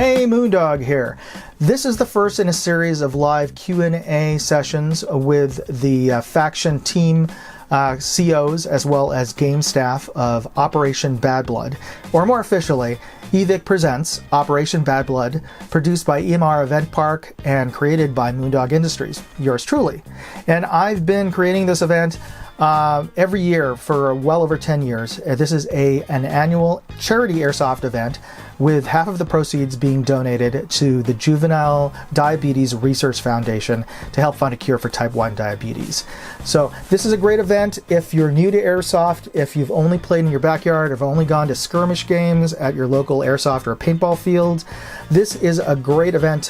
Hey, Moondog here. This is the first in a series of live Q&A sessions with the faction team COs as well as game staff of Operation Bad Blood, or more officially, EVIC presents Operation Bad Blood, produced by EMR Event Park and created by Moondog Industries, yours truly. And I've been creating this event every year for well over 10 years. This is an annual charity airsoft event with half of the proceeds being donated to the Juvenile Diabetes Research Foundation to help find a cure for type 1 diabetes. So this is a great event if you're new to airsoft, if you've only played in your backyard, or have only gone to skirmish games at your local airsoft or paintball fields. This is a great event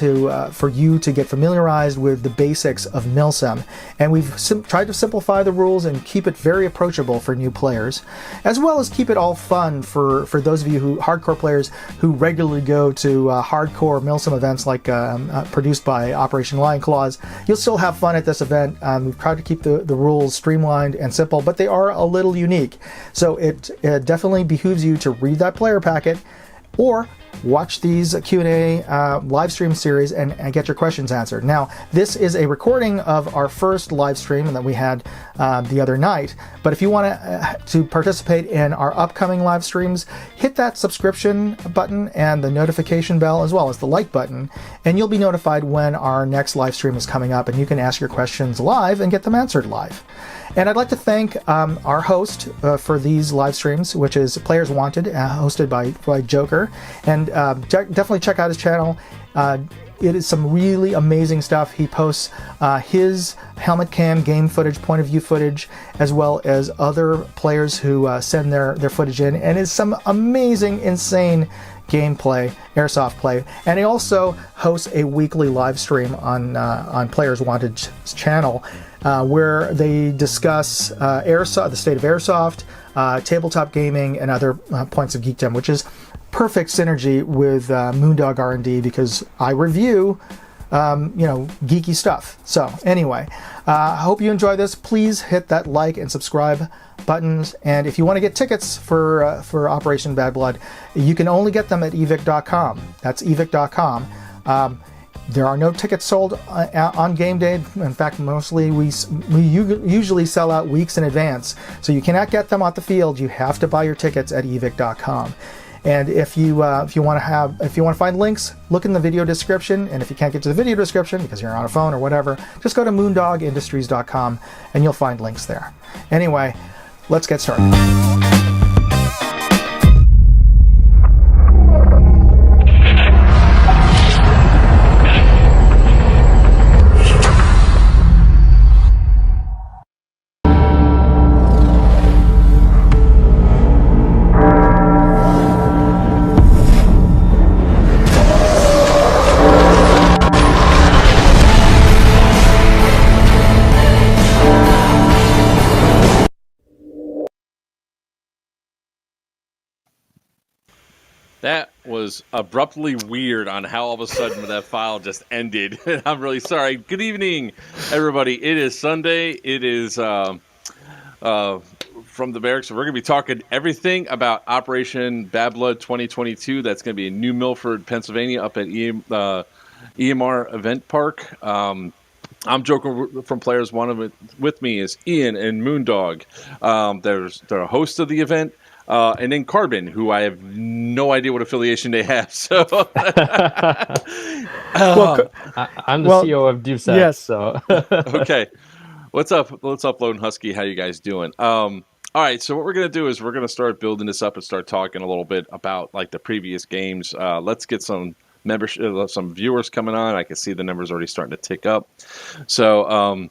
for you to get familiarized with the basics of MILSIM. And we've tried to simplify the rules and keep it very approachable for new players, as well as keep it all fun for those of you hardcore players who regularly go to hardcore MILSIM events like produced by Operation Lion Claws. You'll still have fun at this event. We've tried to keep the rules streamlined and simple, but they are a little unique. So it definitely behooves you to read that player packet or watch these Q&A live stream series and get your questions answered. Now, this is a recording of our first live stream that we had the other night, but if you want to participate in our upcoming live streams, hit that subscription button and the notification bell as well as the like button, and you'll be notified when our next live stream is coming up, and you can ask your questions live and get them answered live. And I'd like to thank our host for these live streams, which is Players Wanted, hosted by Joker. And definitely check out his channel. It is some really amazing stuff. He posts his helmet cam game footage, point of view footage, as well as other players who send their footage in. And it's some amazing, insane gameplay, airsoft play. And he also hosts a weekly live stream on Players Wanted's channel, where they discuss airsoft, the state of airsoft, tabletop gaming, and other points of geekdom, which is perfect synergy with Moondog R&D, because I review geeky stuff. So anyway, I hope you enjoy this. Please hit that like and subscribe buttons, and if you want to get tickets for Operation Bad Blood, you can only get them at evic.com. That's evic.com. There are no tickets sold on game day. In fact, mostly we usually sell out weeks in advance. So you cannot get them off the field. You have to buy your tickets at evic.com. And if you want to find links, look in the video description. And if you can't get to the video description because you're on a phone or whatever, just go to moondogindustries.com and you'll find links there. Anyway, let's get started. That was abruptly weird on how all of a sudden that file just ended. I'm really sorry. Good evening, everybody. It is Sunday. It is from the barracks. We're going to be talking everything about Operation Bad Blood 2022. That's going to be in New Milford, Pennsylvania, up at EMR Event Park. I'm Joker from Players Wanted. With me is Ian and Moondog. They're a host of the event. And then Carbon, who I have no idea what affiliation they have. So, I'm the CEO of DuSat. Yes. So, okay. What's up? What's up, Lone Husky? How you guys doing? All right. So what we're gonna do is we're gonna start building this up and start talking a little bit about like the previous games. Let's get some membership, some viewers coming on. I can see the numbers already starting to tick up. So,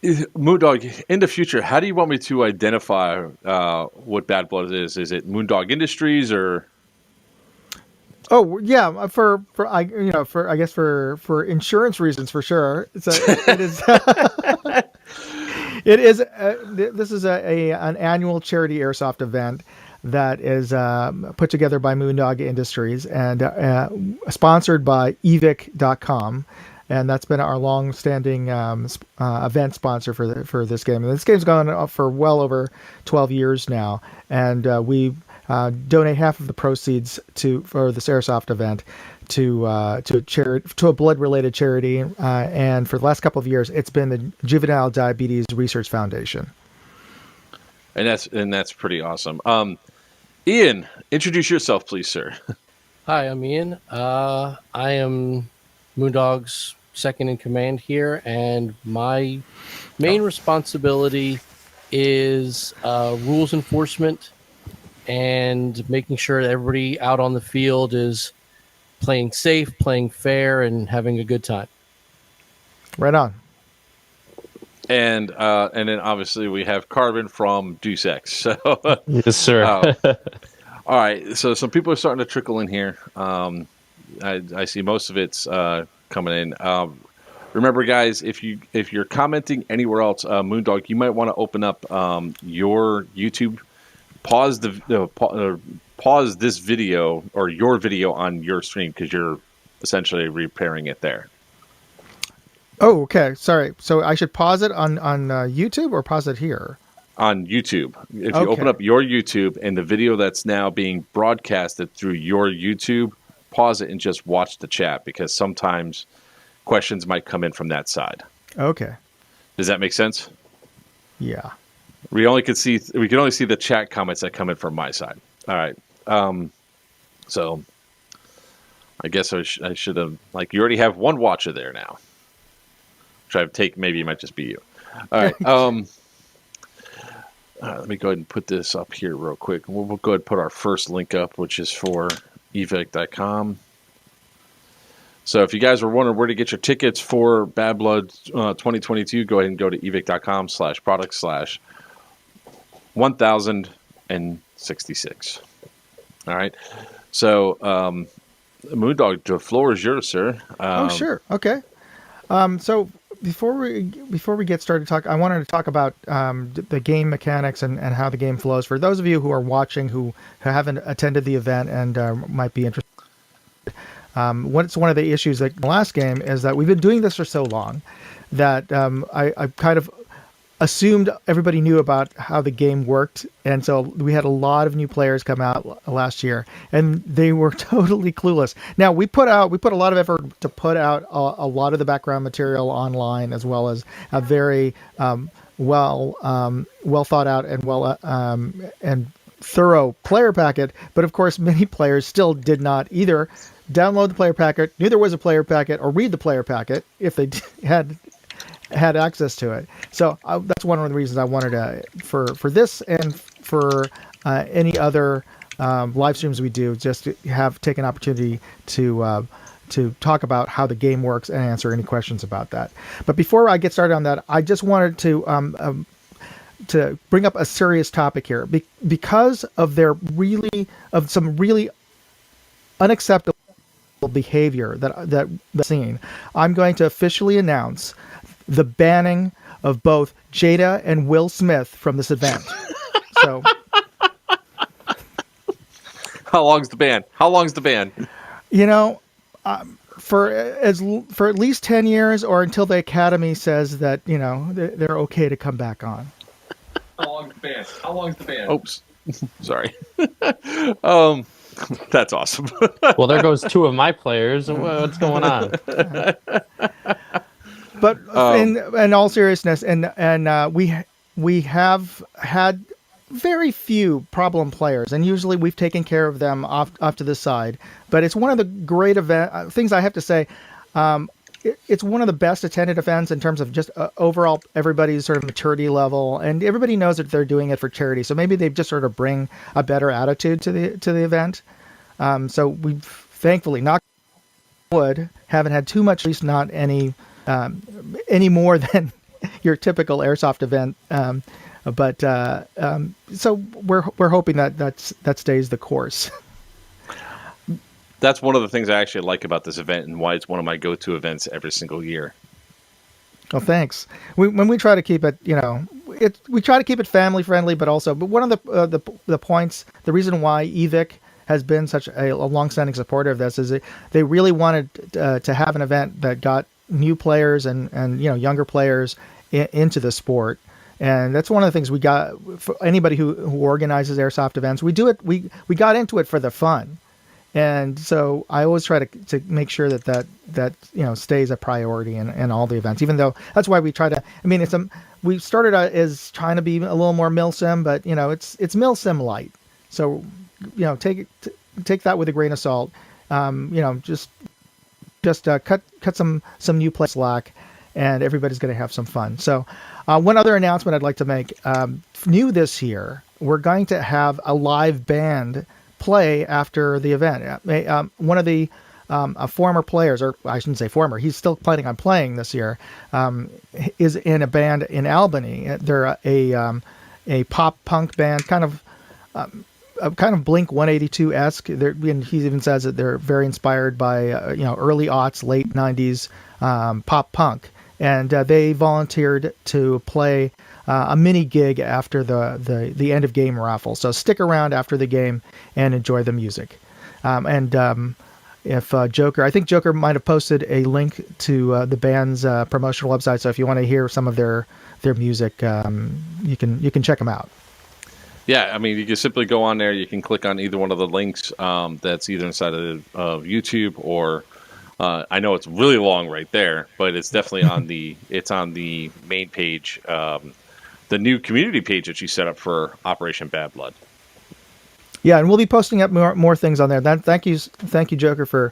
Moondog, in the future, how do you want me to identify what Bad Blood is? Is it Moondog Industries or? Oh yeah, for insurance reasons, for sure. It is. It is. This is an annual charity airsoft event that is put together by Moondog Industries and sponsored by evic.com. And that's been our long-standing event sponsor for this game. And this game's gone for well over 12 years now. And we donate half of the proceeds for this airsoft event to a blood-related charity. And for the last couple of years, it's been the Juvenile Diabetes Research Foundation. And that's pretty awesome. Ian, introduce yourself, please, sir. Hi, I'm Ian. I am Moondog's second in command here, and my main responsibility is rules enforcement and making sure that everybody out on the field is playing safe, playing fair, and having a good time. Right on. And then obviously we have Carbon from Deuce X. So Yes, sir. all right. So some people are starting to trickle in here. I see most of it's coming in. Remember, guys, if you're commenting anywhere else, Moondog, you might want to open up your YouTube, pause this video or your video on your stream because you're essentially repairing it there. Oh, okay. Sorry. So I should pause it on YouTube or pause it here? On YouTube. If you open up your YouTube and the video that's now being broadcasted through your YouTube, pause it and just watch the chat because sometimes questions might come in from that side. Okay. Does that make sense? Yeah. We can only see the chat comments that come in from my side. All right. So I guess I should have, like, you already have one watcher there now. Maybe it might just be you. All right. Let me go ahead and put this up here real quick. We'll go ahead and put our first link up, which is for evic.com. So if you guys were wondering where to get your tickets for Bad Blood 2022, go ahead and go to evic.com/product/1066. All right. So, Moondog, the floor is yours, sir. Oh, sure. Okay. So before we get started talk, I wanted to talk about the game mechanics and how the game flows. For those of you who are watching who haven't attended the event and might be interested, what's one of the issues in the last game is that we've been doing this for so long that I kind of assumed everybody knew about how the game worked, and so we had a lot of new players come out last year, and they were totally clueless. Now we put a lot of effort to put out a lot of the background material online, as well as a very well thought out and and thorough player packet. But of course, many players still did not either download the player packet, knew there was a player packet, or read the player packet if they had access to it. So that's one of the reasons I wanted to, for this and for any other live streams we do, just to take an opportunity to talk about how the game works and answer any questions about that. But before I get started on that, I just wanted to bring up a serious topic here because of some really unacceptable behavior that seen. I'm going to officially announce the banning of both Jada and Will Smith from this event. So, How long's the ban? You know, for at least 10 years or until the Academy says that, you know, they're okay to come back on. How long's the ban? Oops. Sorry. That's awesome. Well, there goes two of my players. What's going on? But in all seriousness, and we have had very few problem players, and usually we've taken care of them off to the side. But it's one of the great things I have to say. It's one of the best attended events in terms of just overall everybody's sort of maturity level, and everybody knows that they're doing it for charity. So maybe they just sort of bring a better attitude to the event. So we've thankfully, knock wood, haven't had too much, at least not any more than your typical airsoft event. So we're hoping that stays the course. That's one of the things I actually like about this event and why it's one of my go-to events every single year. Oh, thanks. When we try to keep it, we try to keep it family friendly, but one of the points, the reason why EVIC has been such a long-standing supporter of this is they really wanted to have an event that got new players and younger players into the sport. And that's one of the things we got for anybody who organizes airsoft events. We do it. We got into it for the fun, and so I always try to make sure that stays a priority in all the events. Even though that's why we try to. I mean, we started out as trying to be a little more milsim, but it's milsim light. So take that with a grain of salt. Just cut some new play slack, and everybody's going to have some fun. So one other announcement I'd like to make, new this year, we're going to have a live band play after the event. One of the former players, or I shouldn't say former, he's still planning on playing this year, is in a band in Albany. They're a pop punk band, kind of Blink 182-esque. And he even says that they're very inspired by early aughts, late 90s pop punk. And they volunteered to play a mini gig after the end of game raffle. So stick around after the game and enjoy the music. If Joker, I think Joker might have posted a link to the band's promotional website. So if you want to hear some of their music, you can check them out. Yeah, I mean, you can simply go on there. You can click on either one of the links that's either inside of YouTube or I know it's really long right there, but it's definitely on the main page, the new community page that you set up for Operation Bad Blood. Yeah, and we'll be posting up more things on there. Thank you, Joker, for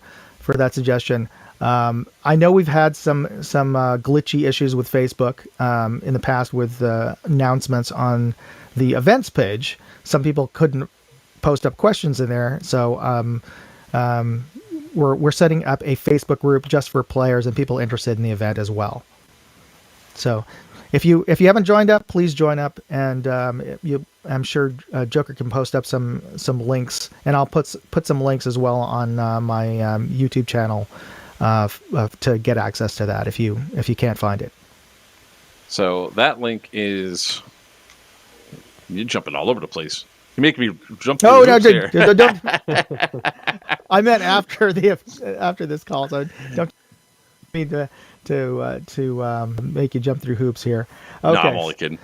that suggestion. I know we've had some glitchy issues with Facebook in the past with announcements on the events page. Some people couldn't post up questions in there, so we're setting up a Facebook group just for players and people interested in the event as well. So if you haven't joined up, please join up, and I'm sure Joker can post up some links, and I'll put some links as well on my YouTube channel to get access to that if you can't find it. So that link is, you're jumping all over the place. You make me jump. Don't. I meant after this call, so don't mean to make you jump through hoops here. Okay. No, I'm only kidding.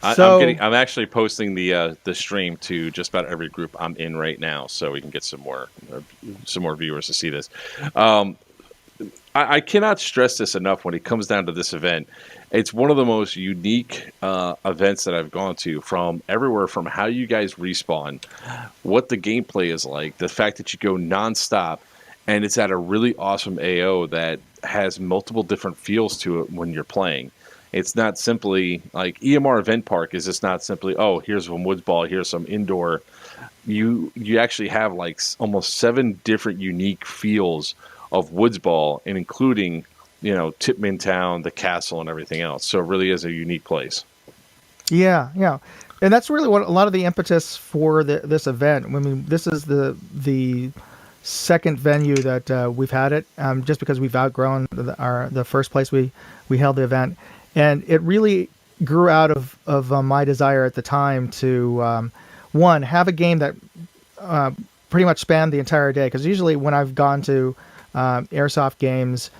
I'm actually posting the stream to just about every group I'm in right now, so we can get some more viewers to see this. I cannot stress this enough when it comes down to this event. It's one of the most unique events that I've gone to, from everywhere from how you guys respawn, what the gameplay is like, the fact that you go nonstop, and it's at a really awesome AO that has multiple different feels to it when you're playing. It's not simply like EMR Event Park is just not simply, oh, here's some woods ball, here's some indoor. You actually have like almost 7 different unique feels of woods ball, and including Tipman Town, the castle, and everything else. So it really is a unique place. Yeah, and that's really what a lot of the impetus for this event. I mean, this is the second venue that we've had it, just because we've outgrown the first place we held the event, and it really grew out of my desire at the time to one, have a game that pretty much spanned the entire day. Because usually when I've gone to airsoft games,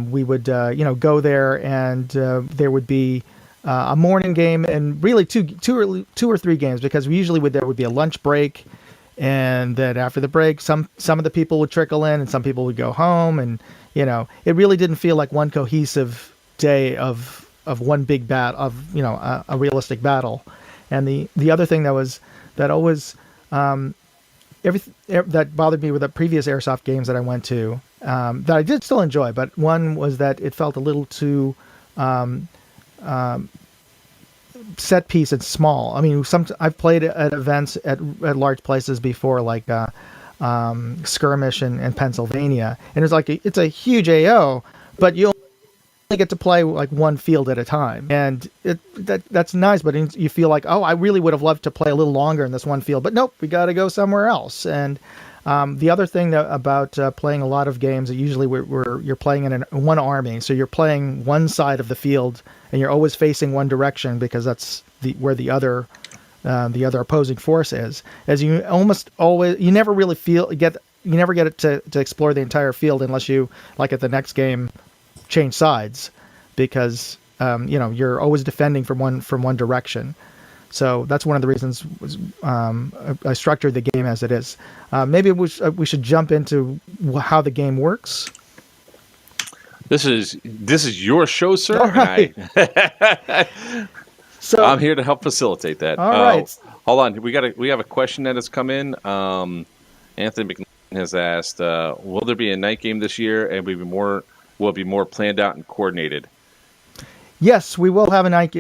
we would go there, and there would be a morning game, and really two or three games, because usually there would be a lunch break, and then after the break some of the people would trickle in and some people would go home, and it really didn't feel like one cohesive day of one big a realistic battle. And the other thing that always everything that bothered me with the previous airsoft games that I went to, that I did still enjoy, but one was that it felt a little too set piece and small. I mean, I've played at events at large places before, like Skirmish in Pennsylvania, and it's a huge AO, but you only get to play like one field at a time, and that's nice. But you feel like, oh, I really would have loved to play a little longer in this one field, but nope, we got to go somewhere else. And the other thing about playing a lot of games, usually you're playing in one army, so you're playing one side of the field, and you're always facing one direction, because that's where the other opposing force is. As you almost always, you never really get it to explore the entire field unless you, like at the next game, change sides, because you're always defending from one direction. So that's one of the reasons I structured the game as it is. Maybe we should jump into how the game works. This is your show, sir. All right. So I'm here to help facilitate that. All right. Hold on. We have a question that has come in. Anthony McNeil has asked, will there be a night game this year, and will it be more planned out and coordinated? Yes, we will have a night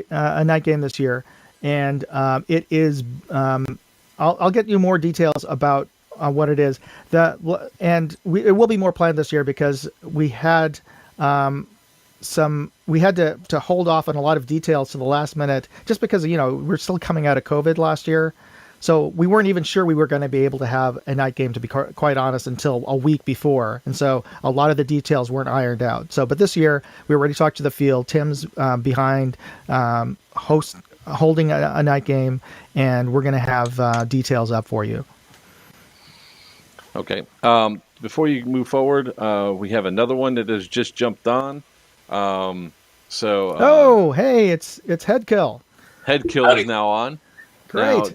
game this year, and it is. I'll get you more details about what it is. It will be more planned this year because we had to hold off on a lot of details to the last minute, just because we're still coming out of COVID last year. So we weren't even sure we were going to be able to have a night game, to be quite honest, until a week before. And so a lot of the details weren't ironed out. But this year, we already talked to the field. Tim's behind holding a night game, and we're going to have details up for you. Okay. Before you move forward, we have another one that has just jumped on. Hey, it's Headkill. Headkill is now on. Great. Now,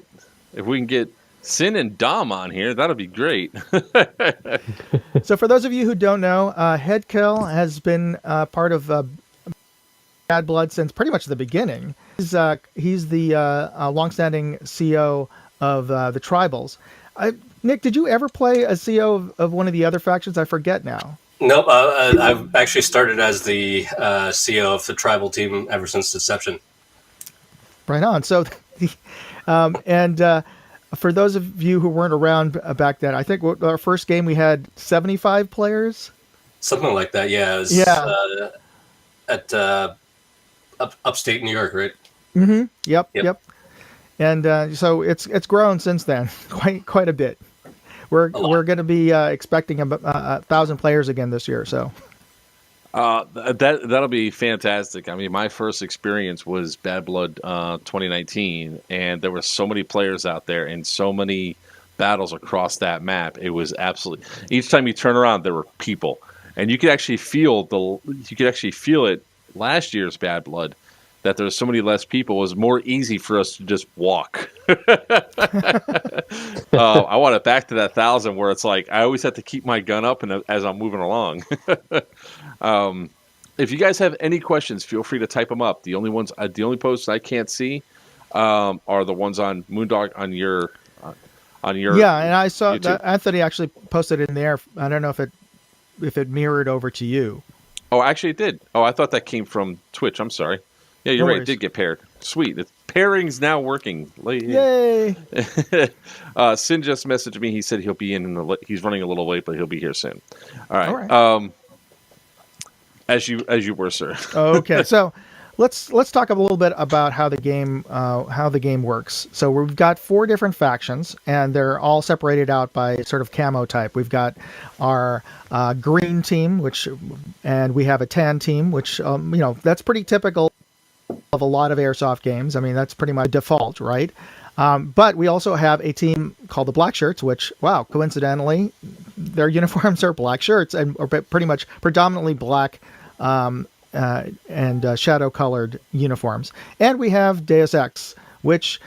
if we can get Sin and Dom on here, that'll be great. So for those of you who don't know, Headkill has been part of Bad Blood since pretty much the beginning. He's the longstanding CO of the Tribals. Nick, did you ever play a CO of one of the other factions? I forget now. Nope. I've actually started as the CO of the Tribal team ever since Deception. Right on. So, for those of you who weren't around back then, I think our first game we had 75 players. Something like that, yeah. It was, at upstate New York, right? Mm-hmm. Yep. And so it's grown since then, quite a bit. We're going to be expecting 1,000 players again this year. So. That'll be fantastic. I mean, my first experience was Bad Blood 2019, and there were so many players out there and so many battles across that map. It was absolutely, each time you turn around, there were people, and you could actually feel it. Last year's Bad Blood, that there was so many less people, it was more easy for us to just walk. I want it back to that 1,000 where it's like I always have to keep my gun up and as I'm moving along. If you guys have any questions, feel free to type them up. The only posts I can't see are the ones on Moondog on your. Yeah, and I saw YouTube. that Anthony actually posted it in there. I don't know if it mirrored over to you. Oh, actually, it did. Oh, I thought that came from Twitch. I'm sorry. Yeah, you're right. It did get paired. Sweet. The pairing's now working. Yay! Sin just messaged me. He said he'll be he's running a little late, but he'll be here soon. All right. As you were, sir. Okay. So let's talk a little bit about how the game works. So we've got 4 different factions, and they're all separated out by sort of camo type. We've got our green team, and we have a tan team, which that's pretty typical of a lot of airsoft games. I mean, that's pretty much default, right? But we also have a team called the Black Shirts, which, wow, coincidentally, their uniforms are black shirts and are pretty much predominantly black and shadow-colored uniforms. And we have Deus Ex, which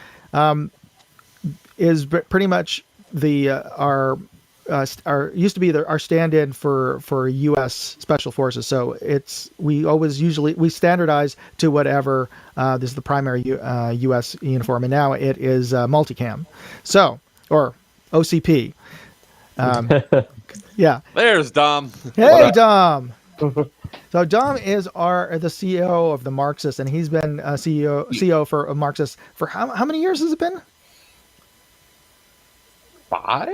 is pretty much our used to be our stand-in for U.S. Special Forces. So we standardize to whatever this is the primary U.S. uniform, and now it is multicam. So, or OCP. Yeah. There's Dom. Hey, Dom. So Dom is the CEO of the Marxist, and he's been CEO for Marxist for how many years has it been? 5?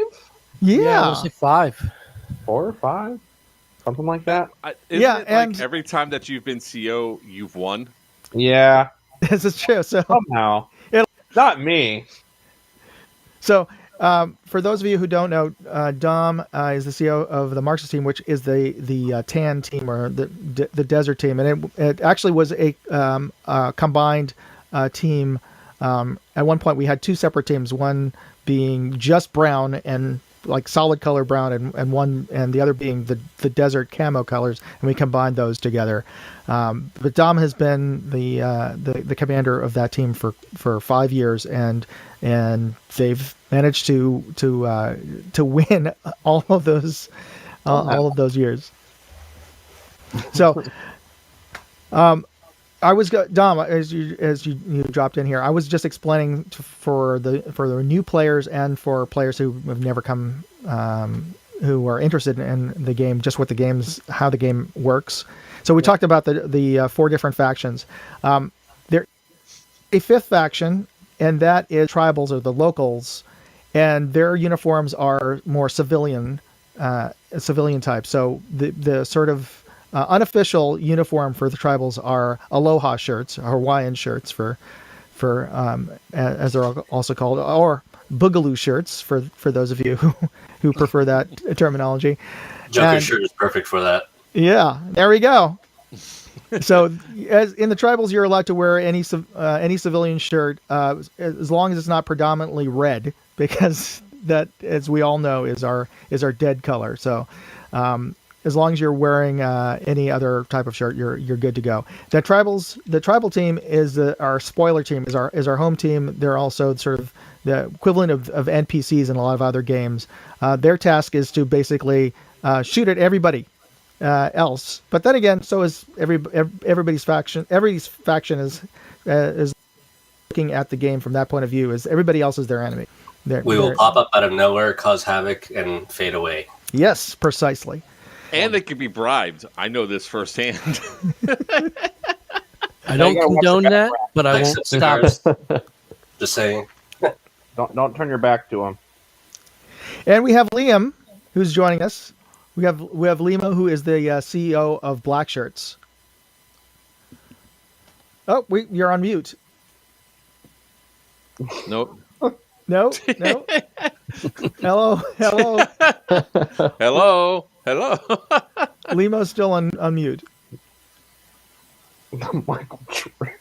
Yeah, I was like 5, 4 or 5, something like that. And every time that you've been CEO, you've won. Yeah, this is true. So somehow, not me. So, for those of you who don't know, Dom is the CEO of the Marxist team, which is the tan team or the desert team, and it actually was a combined team. At one point, we had 2 separate teams, one being just brown and like solid color brown, and the other being the desert camo colors, and we combined those together. But Dom has been the commander of that team for 5 years, and they've managed to win all of those years. So, Dom, as you dropped in here, I was just explaining for the new players and for players who have never come, who are interested in the game, just how the game works. So we talked about the 4 different factions. There, a 5th faction, and that is tribals, or the locals, and their uniforms are more civilian type. So the sort of unofficial uniform for the tribals are aloha shirts, Hawaiian shirts for as they're also called, or boogaloo shirts for those of you who prefer that terminology. Joker shirt is perfect for that. Yeah, there we go. So, as in the tribals, you're allowed to wear any civilian shirt as long as it's not predominantly red, because that, as we all know, is our dead color. So, as long as you're wearing any other type of shirt, you're good to go. The tribal team is our spoiler team, is our home team. They're also sort of the equivalent of NPCs in a lot of other games. Their task is to basically shoot at everybody else. But then again, so is everybody's faction. Everybody's faction is looking at the game from that point of view, as everybody else is their enemy. We will pop up out of nowhere, cause havoc, and fade away. Yes, precisely. And they can be bribed. I know this firsthand. I don't condone that, but I won't stop it. Just saying. Don't turn your back to them. And we have Liam, who's joining us. We have Lima, who is the CEO of Black Shirts. Oh, you're on mute. Nope. No. Hello. Hello. Limo's still on mute. Michael Jordan.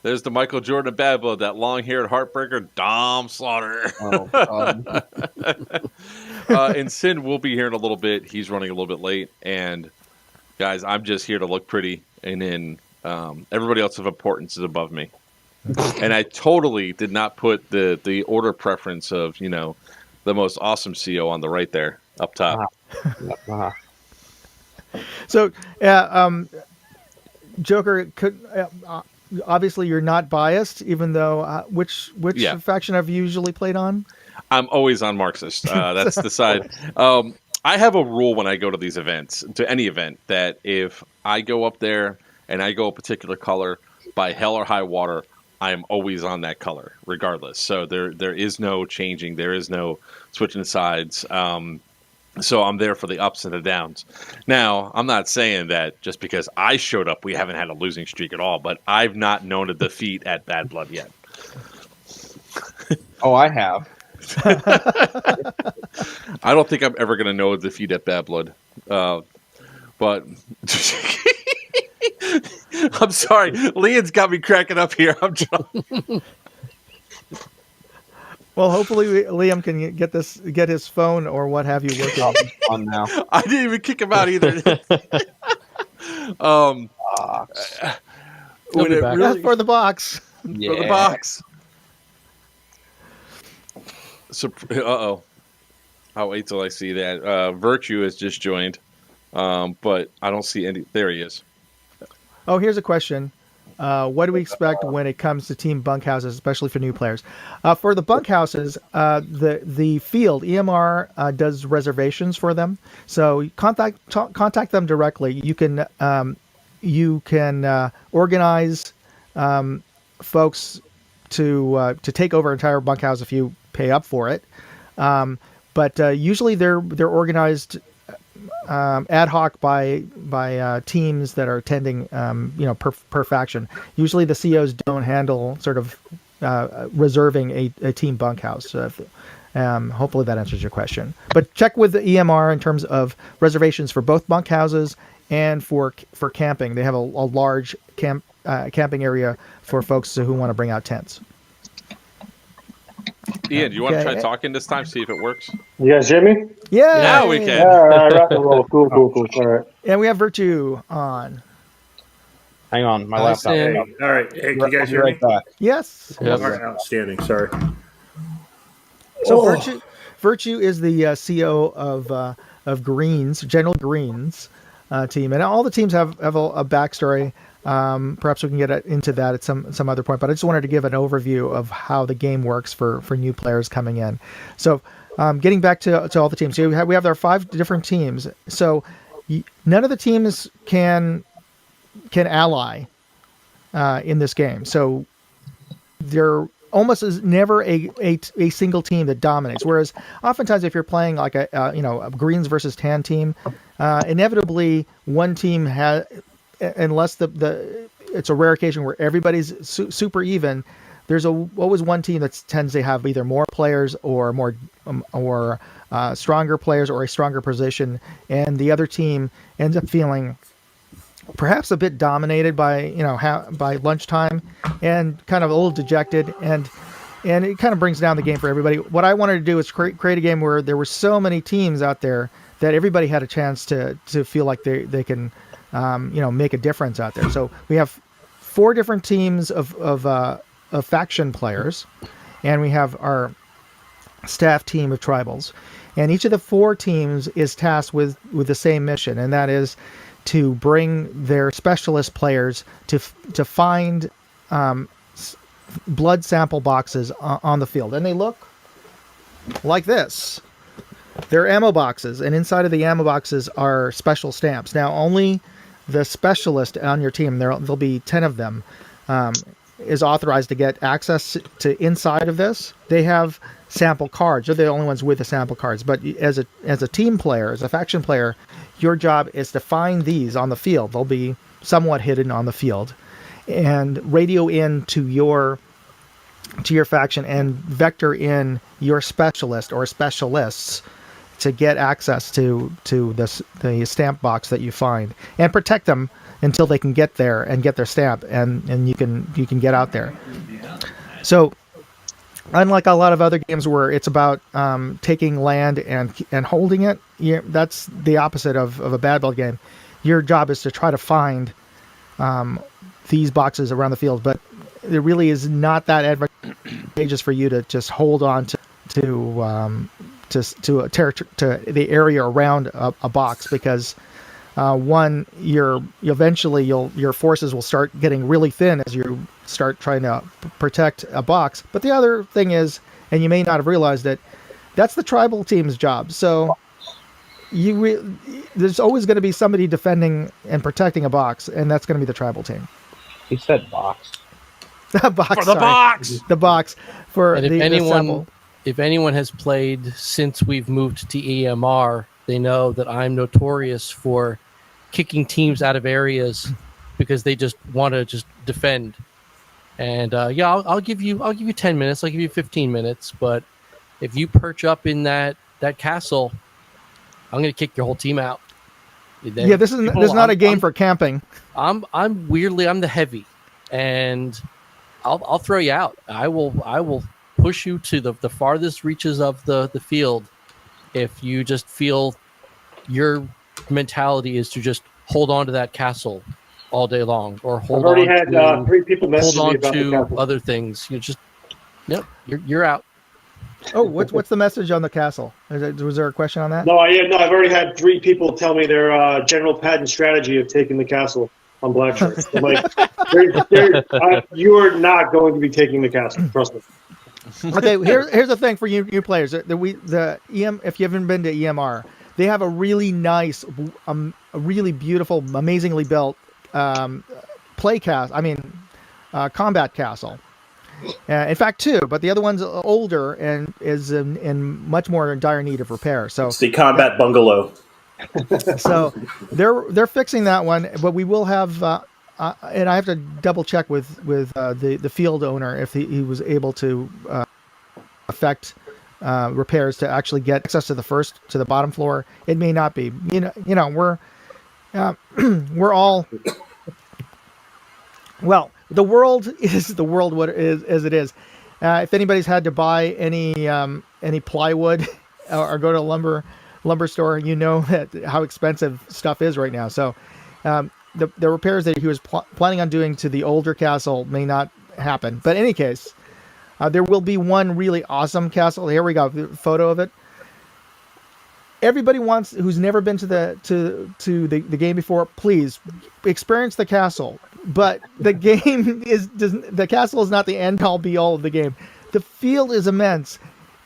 There's the Michael Jordan of Bad Blood, that long-haired heartbreaker, Dom Slaughter. Oh, God. And Sin will be here in a little bit. He's running a little bit late. And, guys, I'm just here to look pretty. And then everybody else of importance is above me. And I totally did not put the order preference of, the most awesome CO on the right there, up top. So, Joker, obviously you're not biased, even though which faction have you usually played on? I'm always on Marxist. That's the side. I have a rule when I go to these events, to any event, that if I go up there and I go a particular color, by hell or high water, I am always on that color, regardless. So there is no changing. There is no switching sides. So I'm there for the ups and the downs. Now, I'm not saying that just because I showed up, we haven't had a losing streak at all, but I've not known a defeat at Bad Blood yet. Oh, I have. I don't think I'm ever going to know a defeat at Bad Blood. But I'm sorry. Leon's got me cracking up here. I'm trying. Well, hopefully Liam can get his phone or what have you working on now. I didn't even kick him out either. When it really, for the box. Yeah. For the box. So, I'll wait till I see that. Virtue has just joined, but I don't see any. There he is. Oh, here's a question. What do we expect when it comes to team bunkhouses, especially for new players? For the bunkhouses, the field EMR does reservations for them. So contact them directly. You can organize folks to take over entire bunkhouse if you pay up for it. But usually they're organized ad hoc by teams that are attending, per faction. Usually the COs don't handle sort of reserving a team bunkhouse. Hopefully that answers your question. But check with the EMR in terms of reservations for both bunkhouses and for camping. They have a large camping area for folks who want to bring out tents. Ian, do you want to try talking this time? See if it works. You guys hear me? Yeah. Now we can. All right, rock and roll. Cool. All right. And we have Virtue on. Hang on, my Hi, laptop. Sam. All right. Hey, can you guys hear me? Back. Yes. Yep. All right, outstanding. Sorry. So Virtue is the CEO of Greens, General Greens team, and all the teams have a backstory. Perhaps we can get into that at some other point, but I just wanted to give an overview of how the game works for new players coming in. So, getting back to all the teams, so we have our 5 different teams. So, none of the teams can ally in this game. So, there almost is never a single team that dominates. Whereas, oftentimes, if you're playing like a greens versus tan team, inevitably one team has. Unless it's a rare occasion where everybody's super even, there's always one team that tends to have either more players or more stronger players or a stronger position, and the other team ends up feeling perhaps a bit dominated by by lunchtime and kind of a little dejected, and it kind of brings down the game for everybody. What I wanted to do is create a game where there were so many teams out there that everybody had a chance to feel like they can make a difference out there. So we have 4 different teams of faction players, and we have our staff team of tribals. And each of the 4 teams is tasked with the same mission, and that is to bring their specialist players to find blood sample boxes on the field. And they look like this. They're ammo boxes, and inside of the ammo boxes are special stamps. Now, only the specialist on your team, there'll be 10 of them, is authorized to get access to inside of this. They have sample cards. They're the only ones with the sample cards. But as a team player, as a faction player, your job is to find these on the field. They'll be somewhat hidden on the field, and radio in to your faction and vector in your specialist or specialists to get access to the stamp box that you find, and protect them until they can get there and get their stamp, and you can get out there. So, unlike a lot of other games where it's about taking land and holding it, that's the opposite of a bad build game. Your job is to try to find these boxes around the field, but it really is not that advantageous for you to just hold on to the area around a box, because eventually your forces will start getting really thin as you start trying to protect a box. But the other thing is, and you may not have realized it, that's the tribal team's job. So there's always going to be somebody defending and protecting a box, and that's going to be the tribal team. He said box. The box. For the box. The box for And if anyone has played since we've moved to EMR, they know that I'm notorious for kicking teams out of areas because they just want to just defend. And I'll give you 10 minutes. I'll give you 15 minutes. But if you perch up in that castle, I'm going to kick your whole team out. This is not a game for camping. I'm the heavy, and I'll throw you out. I will push you to the farthest reaches of the field if you just feel your mentality is to just hold on to that castle all day long, or I've already had 3 people message me about the castle. Other things. You're out. Oh, what's the message on the castle? Was there a question on that? No, I've already had 3 people tell me their general patent strategy of taking the castle on Black Shirts. I'm like, you are not going to be taking the castle. Trust me. Okay, here's the thing for you players. If you haven't been to EMR, they have a really nice, a really beautiful, amazingly built combat castle. In fact, 2, but the other one's older and is in much more dire need of repair. So It's the combat bungalow. So they're fixing that one, but we will have, and I have to double check with the field owner if he was able to affect repairs to actually get access to the bottom floor. It may not be. We're all well. The world is the world what it is as it is. If anybody's had to buy any plywood or go to a lumber store, you know how expensive stuff is right now. So the repairs that he was planning on doing to the older castle may not happen. But in any case, there will be one really awesome castle. Here we go, photo of it. Everybody who's never been to the game before, please experience the castle. But the game the castle is not the end all be all of the game. The field is immense.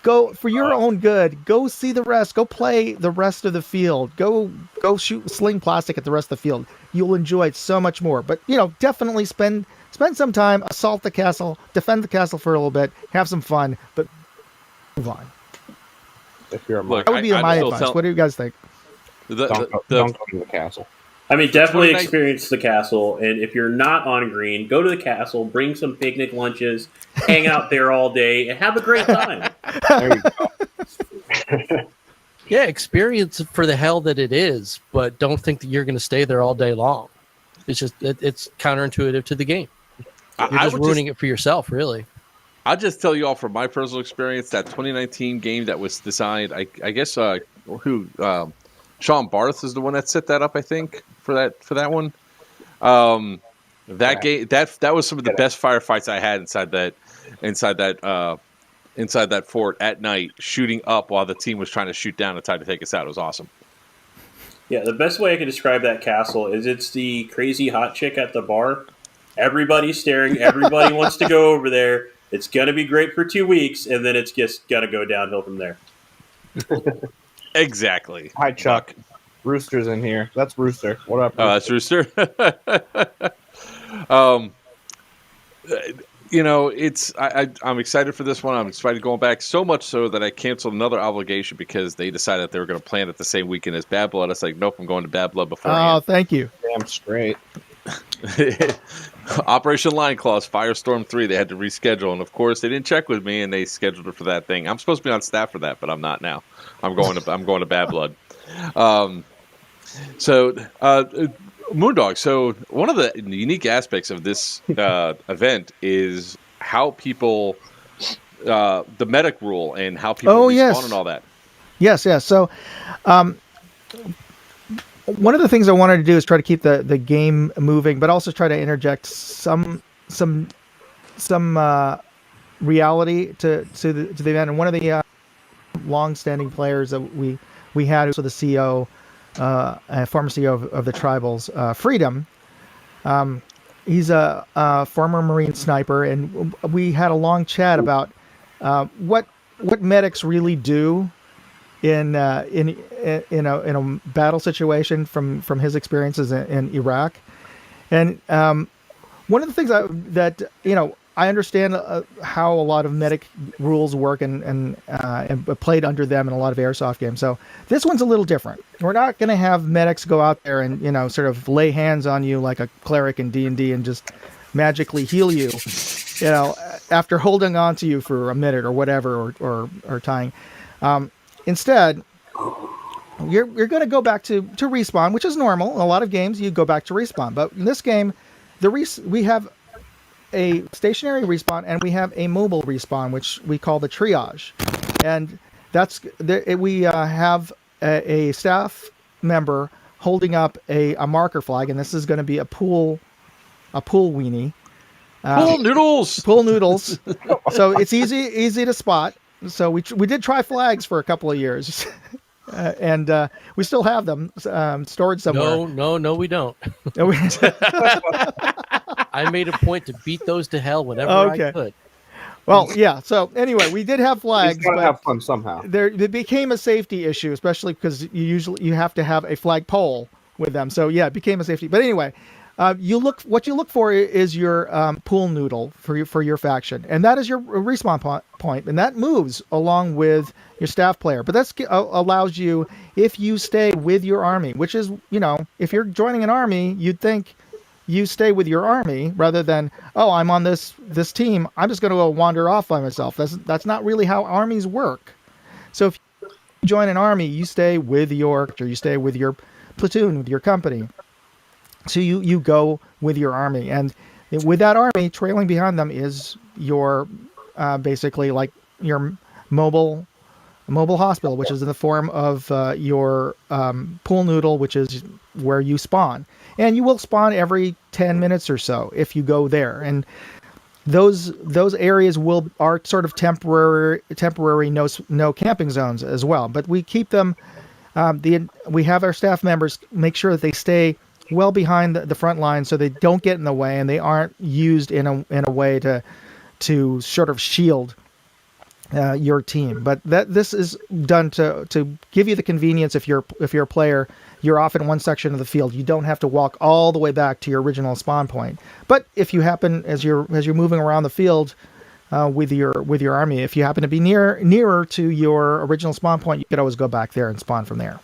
Go for your own good. Go see the rest. Go play the rest of the field. Go sling plastic at the rest of the field. You'll enjoy it so much more. But definitely spend some time, assault the castle, defend the castle for a little bit, have some fun, but move on. If you're a Look, that would be my advice. What do you guys think? don't go to the castle. I mean, definitely 29 experience the castle, and if you're not on green, go to the castle, bring some picnic lunches, hang out there all day, and have a great time. There you go. Yeah, experience it for the hell that it is, but don't think that you're going to stay there all day long. It's just it's counterintuitive to the game. You're just ruining it for yourself, really. I'll just tell you all from my personal experience that 2019 game that was designed. I guess Sean Barth is the one that set that up. I think for that one. That game that was some of the best firefights I had inside that fort at night, shooting up while the team was trying to shoot down and try to take us out. It was awesome. Yeah, the best way I could describe that castle is it's the crazy hot chick at the bar. Everybody's staring. Everybody wants to go over there. It's going to be great for 2 weeks, and then it's just going to go downhill from there. Exactly. Hi, Chuck. Rooster's in here. That's Rooster. What up? Oh, that's Rooster. I'm excited for this one. I'm excited going back, so much so that I canceled another obligation because they decided that they were going to plan it the same weekend as Bad Blood. I was like, nope, I'm going to Bad Blood before. Oh, thank you. Damn straight. Operation Lion Claws Firestorm 3, they had to reschedule, and of course they didn't check with me, and they scheduled it for that thing. I'm supposed to be on staff for that, but I'm not now. I'm going to Bad Blood. Moondog. So one of the unique aspects of this event is how people, the medic rule and how people respawn and all that. Yes. So, one of the things I wanted to do is try to keep the game moving, but also try to interject some reality to the event. And one of the long-standing players that we had, was the CEO, former CEO of the Tribals, Freedom. He's a former Marine sniper, and we had a long chat about what medics really do in a battle situation from his experiences in Iraq. And one of the things that I understand how a lot of medic rules work and played under them in a lot of airsoft games. So this one's a little different. We're not going to have medics go out there and sort of lay hands on you like a cleric in D&D and just magically heal you, after holding on to you for a minute or whatever, or tying. Instead, you're going to go back to respawn, which is normal. In a lot of games, you go back to respawn. But in this game, we have a stationary respawn and we have a mobile respawn, which we call the triage. And we have a staff member holding up a marker flag, and this is going to be a pool weenie. Pool noodles. Pool noodles. So it's easy to spot. So we did try flags for a couple of years, and we still have them stored somewhere. No, we don't. I made a point to beat those to hell whenever I could. Well, yeah. So anyway, we did have flags, but have fun somehow. It became a safety issue, especially because you have to have a flag pole with them. So yeah, it became a safety. But anyway. What you look for is your pool noodle for your faction, and that is your respawn point, and that moves along with your staff player. But that allows you, if you stay with your army, which is, if you're joining an army, you'd think you stay with your army rather than, oh, I'm on this team, I'm just going to go wander off by myself. That's not really how armies work. So if you join an army, you stay with your platoon, with your company. So you go with your army, and with that army trailing behind them is your basically like your mobile hospital, which is in the form of your pool noodle, which is where you spawn. And you will spawn every 10 minutes or so if you go there. And those areas are sort of temporary no camping zones as well. But we keep them. We have our staff members make sure that they stay well behind the front line so they don't get in the way and they aren't used in a way to sort of shield your team. But this is done to give you the convenience. If you're a player, you're off in one section of the field. You don't have to walk all the way back to your original spawn point. But if you happen, as you're moving around the field with your army, if you happen to be nearer to your original spawn point, you could always go back there and spawn from there.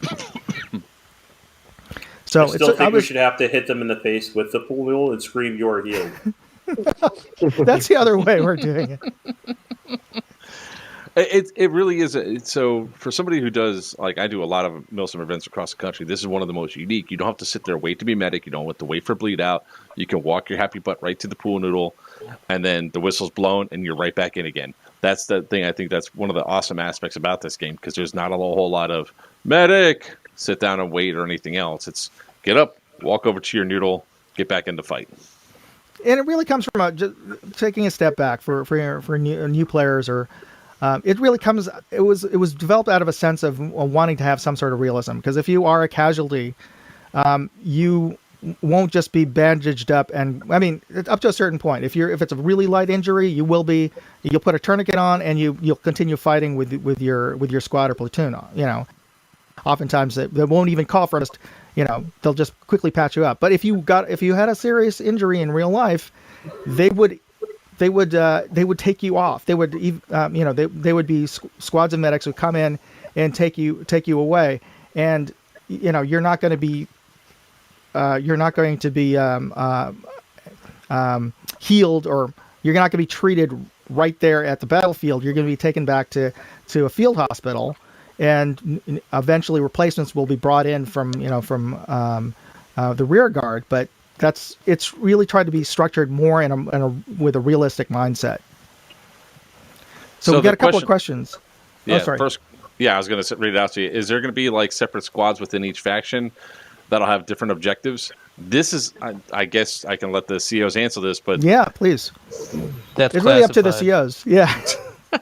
So I still think we should have to hit them in the face with the pool noodle and scream, "You're healed." That's the other way we're doing it. It really is. So for somebody who does, like I do a lot of Milsim events across the country, this is one of the most unique. You don't have to sit there, wait to be medic. You don't have to wait for bleed out. You can walk your happy butt right to the pool noodle, and then the whistle's blown, and you're right back in again. That's the thing. I think that's one of the awesome aspects about this game, because there's not a whole lot of medic, sit down and wait, or anything else. It's get up, walk over to your noodle, get back in the fight. And it really comes from just taking a step back for new players or. It really comes. It was developed out of a sense of wanting to have some sort of realism. Because if you are a casualty, you won't just be bandaged up. And I mean, up to a certain point. If it's a really light injury, you'll put a tourniquet on and you'll continue fighting with your squad or platoon. You know, oftentimes they won't even call for us. You know, they'll just quickly patch you up. But if you had a serious injury in real life, they would take you off. They would, they would be squads of medics who come in and take you away. And, you're not going to be healed, or you're not going to be treated right there at the battlefield. You're going to be taken back to a field hospital, and eventually replacements will be brought in from the rear guard. But it's really tried to be structured more with a realistic mindset. So we got a couple of questions. Yeah, sorry. First, I was going to read it out to you. Is there going to be like separate squads within each faction that'll have different objectives? This is, I guess I can let the COs answer this, but yeah, please. That's it's really up to the COs. Yeah.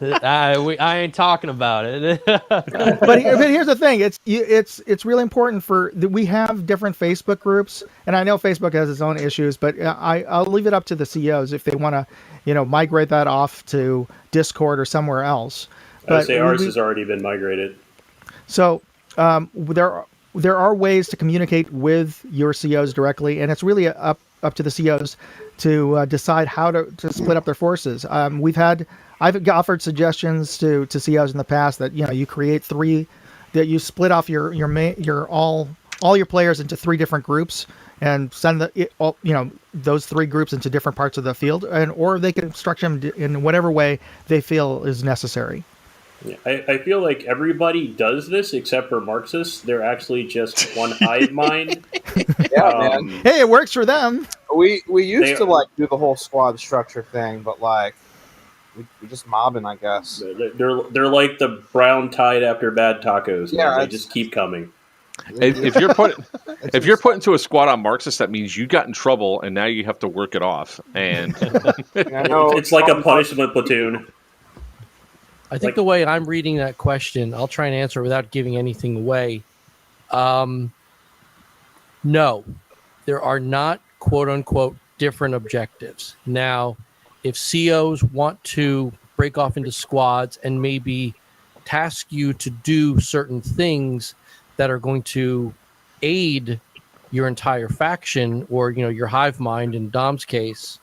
I ain't talking about it. but here's the thing: it's really important we have different Facebook groups, and I know Facebook has its own issues, but I'll leave it up to the CEOs if they want to, migrate that off to Discord or somewhere else. I would say ours has already been migrated. So there are ways to communicate with your CEOs directly, and it's really up to the CEOs to decide how to split up their forces. I've offered suggestions to CEOs in the past that you create three, that you split off all your players into three different groups and send those three groups into different parts of the field, or they can structure them in whatever way they feel is necessary. Yeah, I feel like everybody does this except for Marxists. They're actually just one hive mind. Yeah, man. Hey, it works for them. We used to do the whole squad structure thing, but we just mobbing, I guess. They're like the brown tide after bad tacos. Yeah, they just keep coming. If you're put into a squad on Marxist, that means you got in trouble and now you have to work it off. And it's like a punishment platoon. I think the way I'm reading that question, I'll try and answer without giving anything away. No, there are not quote unquote different objectives. Now, if COs want to break off into squads and maybe task you to do certain things that are going to aid your entire faction or your hive mind in Dom's case,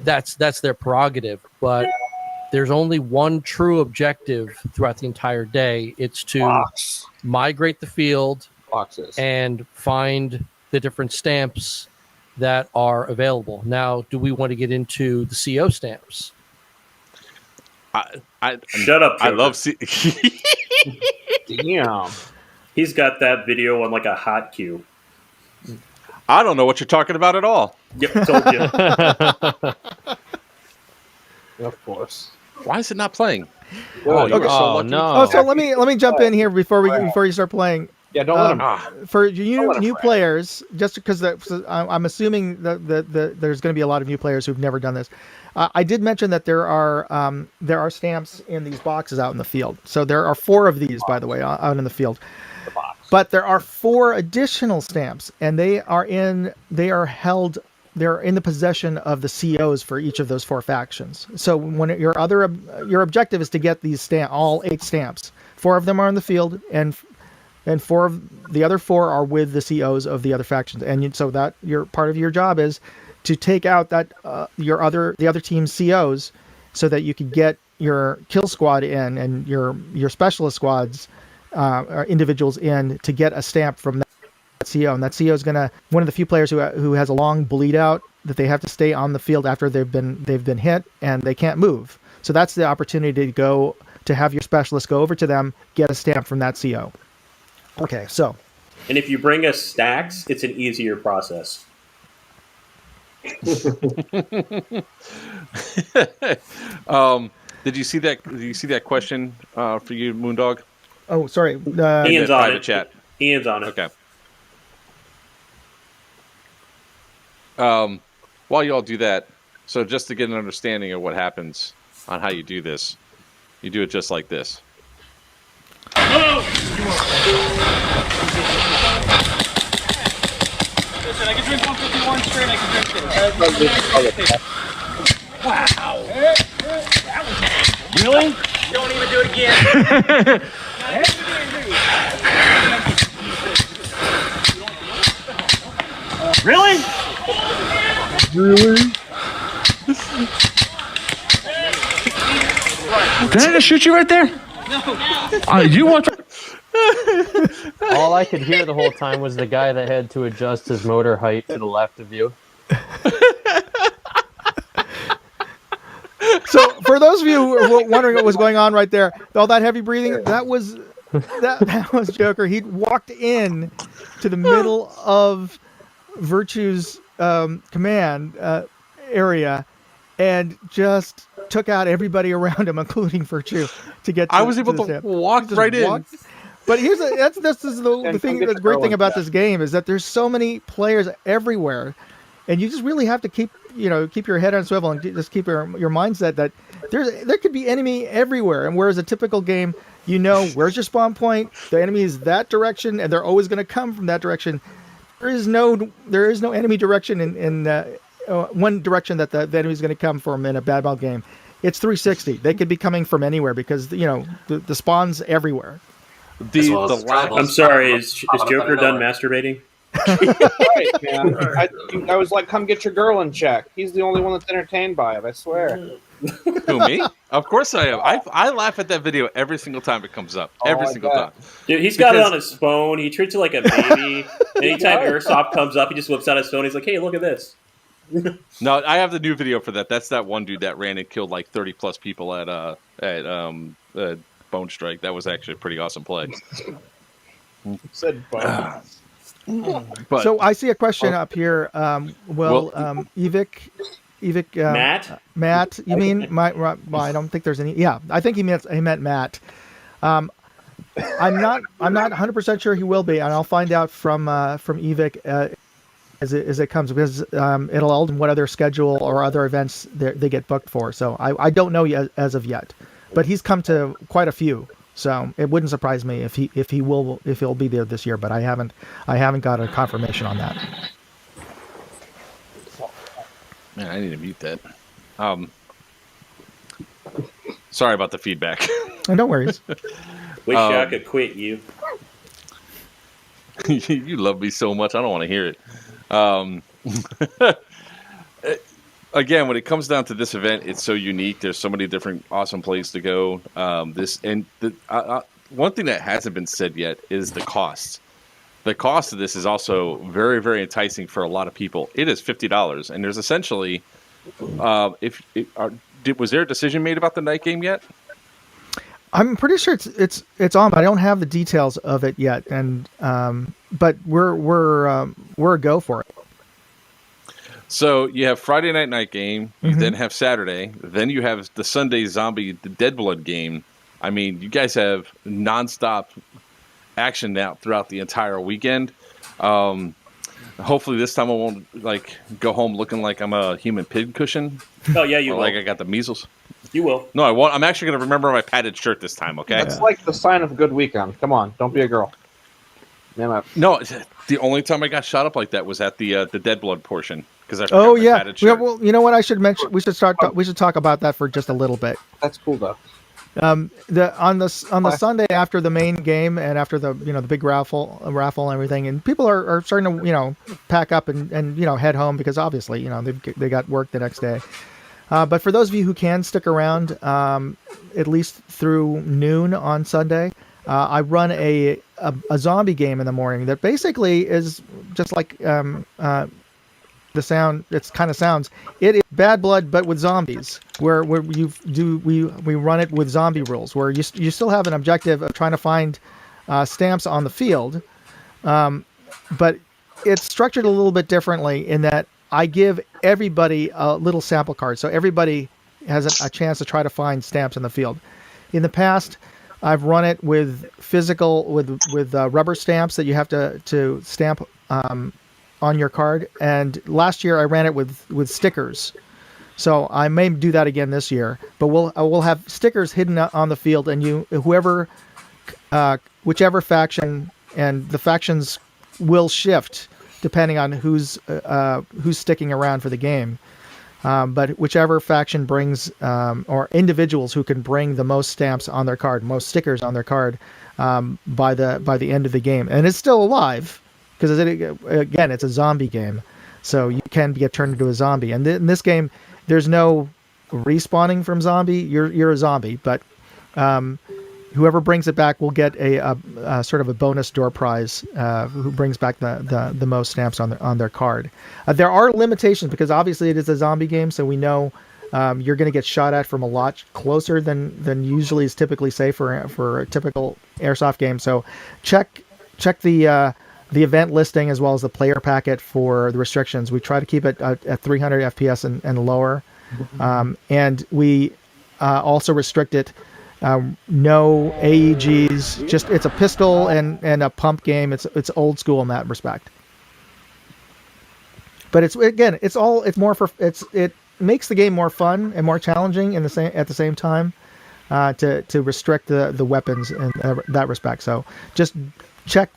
that's their prerogative. But there's only one true objective throughout the entire day. It's to migrate the field and find the different stamps that are available. Now, do we want to get into the CO stamps? Shut up, Joker. I love Damn. He's got that video on like a hot queue. I don't know what you're talking about at all. Yep, told you. Of course. Why is it not playing? Oh, you were so Oh, lucky. no. Oh, so let me jump in here before you start playing. Yeah, don't let him. For Don't let him new brag. players, just because I'm assuming that there's going to be a lot of new players who've never done this. I did mention that there are stamps in these boxes out in the field. So there are 4 of these, by the way, out in the field. But there are 4 additional stamps, and they're in the possession of the COs for each of those 4 factions. So when your objective is to get these all 8 stamps. 4 of them are in the field, and 4 of the other 4 are with the COs of the other factions. And so that your part of your job is to take out that the other team's COs, so that you can get your kill squad in and your specialist squads or individuals in to get a stamp from that CO. And that CO is one of the few players who has a long bleed out that they have to stay on the field after they've been hit and they can't move. So that's the opportunity to have your specialist go over to them, get a stamp from that CO. Okay, so. And if you bring us stacks, it's an easier process. Did you see that? Did you see that question for you, Moondog? Oh, sorry. Ian's on it. Chat. Ian's on it. Okay. While you all do that, so just to get an understanding of what happens on how you do this, you do it just like this. Listen, I can drink 151 straight, I can drink this. Wow. That was really? Don't even do it again. Really? Really? Did I just shoot you right there? No. You want? All I could hear the whole time was the guy that had to adjust his motor height to the left of you. So, for those of you who were wondering what was going on right there, all that heavy breathing, that was Joker. He walked in to the middle of Virtue's command area and just took out everybody around him, including Virtue, to get. I was able to walk right in. But this is the thing. The great thing about this game is that there's so many players everywhere, and you just really have to keep your head on swivel and just keep your mindset that there could be enemy everywhere. And whereas a typical game, where's your spawn point, the enemy is that direction, and they're always going to come from that direction. There is no enemy direction in one direction that the enemy is going to come from in a bad ball game. It's 360. They could be coming from anywhere because the spawn's everywhere. I'm sorry. Is Joker done masturbating? Right, man. I was like, come get your girl in check. He's the only one that's entertained by it, I swear. Who, me? Of course I am. I laugh at that video every single time it comes up. Every single time. Dude, he's got it on his phone. He treats it like a baby. Anytime Airsoft comes up, he just whips out his phone. He's like, hey, look at this. No, I have the new video for that. That's that one dude that ran and killed like 30 plus people at Bone Strike. That was actually a pretty awesome play. Said bone. But, so I see a question up here. Evic, Matt, you mean? Well, I don't think there's any. Yeah, I think he meant Matt. I'm not 100% sure he will be, and I'll find out from Evic as it comes, because it'll all what other schedule or other events they get booked for. So I don't know yet, as of yet, but he's come to quite a few. So it wouldn't surprise me if he'll be there this year, but I haven't got a confirmation on that. Man, I need to mute that. Sorry about the feedback. No worries. Wish I could quit you. You love me so much. I don't want to hear it. Again, when it comes down to this event, it's so unique. There's so many different awesome places to go. One thing that hasn't been said yet is the cost. The cost of this is also very, very enticing for a lot of people. It is $50, and there's essentially, was there a decision made about the night game yet? I'm pretty sure it's on, but I don't have the details of it yet. And but we're a go for it. So you have Friday night game, you Mhm. then have Saturday, then you have the Sunday zombie, the Dead Blood game. I mean, you guys have nonstop action now throughout the entire weekend. Hopefully this time I won't go home looking like I'm a human pig cushion. Oh yeah, you or will. like I got the measles. You will. No, I won't. I'm actually going to remember my padded shirt this time. Okay. That's like the sign of a good weekend. Come on, don't be a girl. No, the only time I got shot up like that was at the Dead Blood portion because I. Oh yeah. Well, you know what I should mention? We should talk about that for just a little bit. That's cool though. On the Sunday after the main game and after the the big raffle and everything, and people are starting to pack up and head home because obviously they got work the next day. But for those of you who can stick around, at least through noon on Sunday, I run a zombie game in the morning that basically is just like the sound. It's kind of sounds. It is Bad Blood, but with zombies. Where we run it with zombie rules, where you still have an objective of trying to find stamps on the field, but it's structured a little bit differently in that I give everybody a little sample card, so everybody has a chance to try to find stamps in the field. In the past, I've run it with physical with rubber stamps that you have to stamp on your card, and last year I ran it with stickers. So I may do that again this year, but we'll have stickers hidden on the field, and whichever faction, and the factions will shift depending on who's sticking around for the game. But whichever faction brings, or individuals who can bring the most stamps on their card, most stickers on their card, by the end of the game, and it's still alive because again it's a zombie game, so you can get turned into a zombie. And in this game, there's no respawning from zombie. You're a zombie, but whoever brings it back will get a sort of a bonus door prize. Who brings back the most stamps on their card. There are limitations because obviously it is a zombie game, so we know you're going to get shot at from a lot closer than usually is typically safe for a typical airsoft game. So check the event listing as well as the player packet for the restrictions. We try to keep it at 300 FPS and lower, and we also restrict it. No AEGs, just it's a pistol and a pump game. It's old school in that respect. But it makes the game more fun and more challenging at the same time, to restrict the weapons in that respect. So just check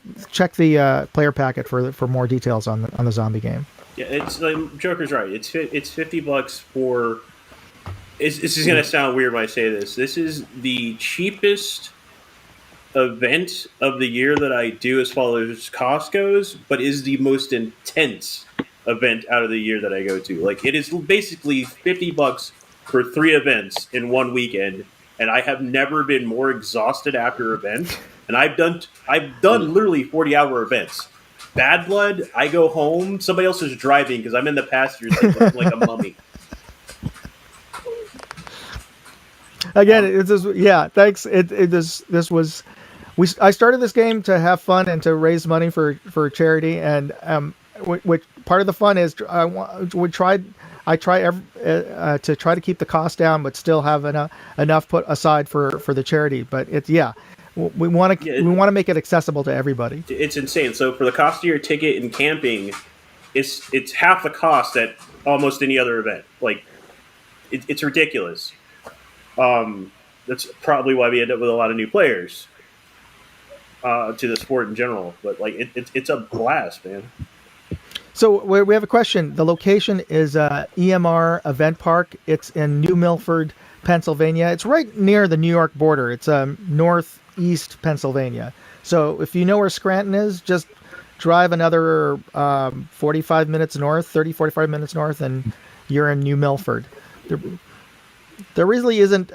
the player packet for more details on the zombie game. Yeah, it's like Joker's right. It's $50 for. This is going to sound weird when I say this. This is the cheapest event of the year that I do as far as cost goes, but is the most intense event out of the year that I go to. Like, it is basically $50 for 3 events in one weekend, and I have never been more exhausted after events. And I've done literally 40-hour events. Bad Blood, I go home, somebody else is driving because I'm in the passenger seat like a mummy. Again, thanks. I started this game to have fun and to raise money for charity, and which part of the fun is to try to keep the cost down, but still have enough put aside for the charity. But we want to make it accessible to everybody. It's insane. So for the cost of your ticket and camping, it's half the cost at almost any other event. Like it's ridiculous. That's probably why we end up with a lot of new players to the sport in general. But like it's a blast, man. So we have a question. The location is EMR Event Park. It's in New Milford, Pennsylvania. It's right near the New York border. It's northeast Pennsylvania. So if you know where Scranton is, just drive another 45 minutes north, 45 minutes north, and you're in New Milford. There really isn't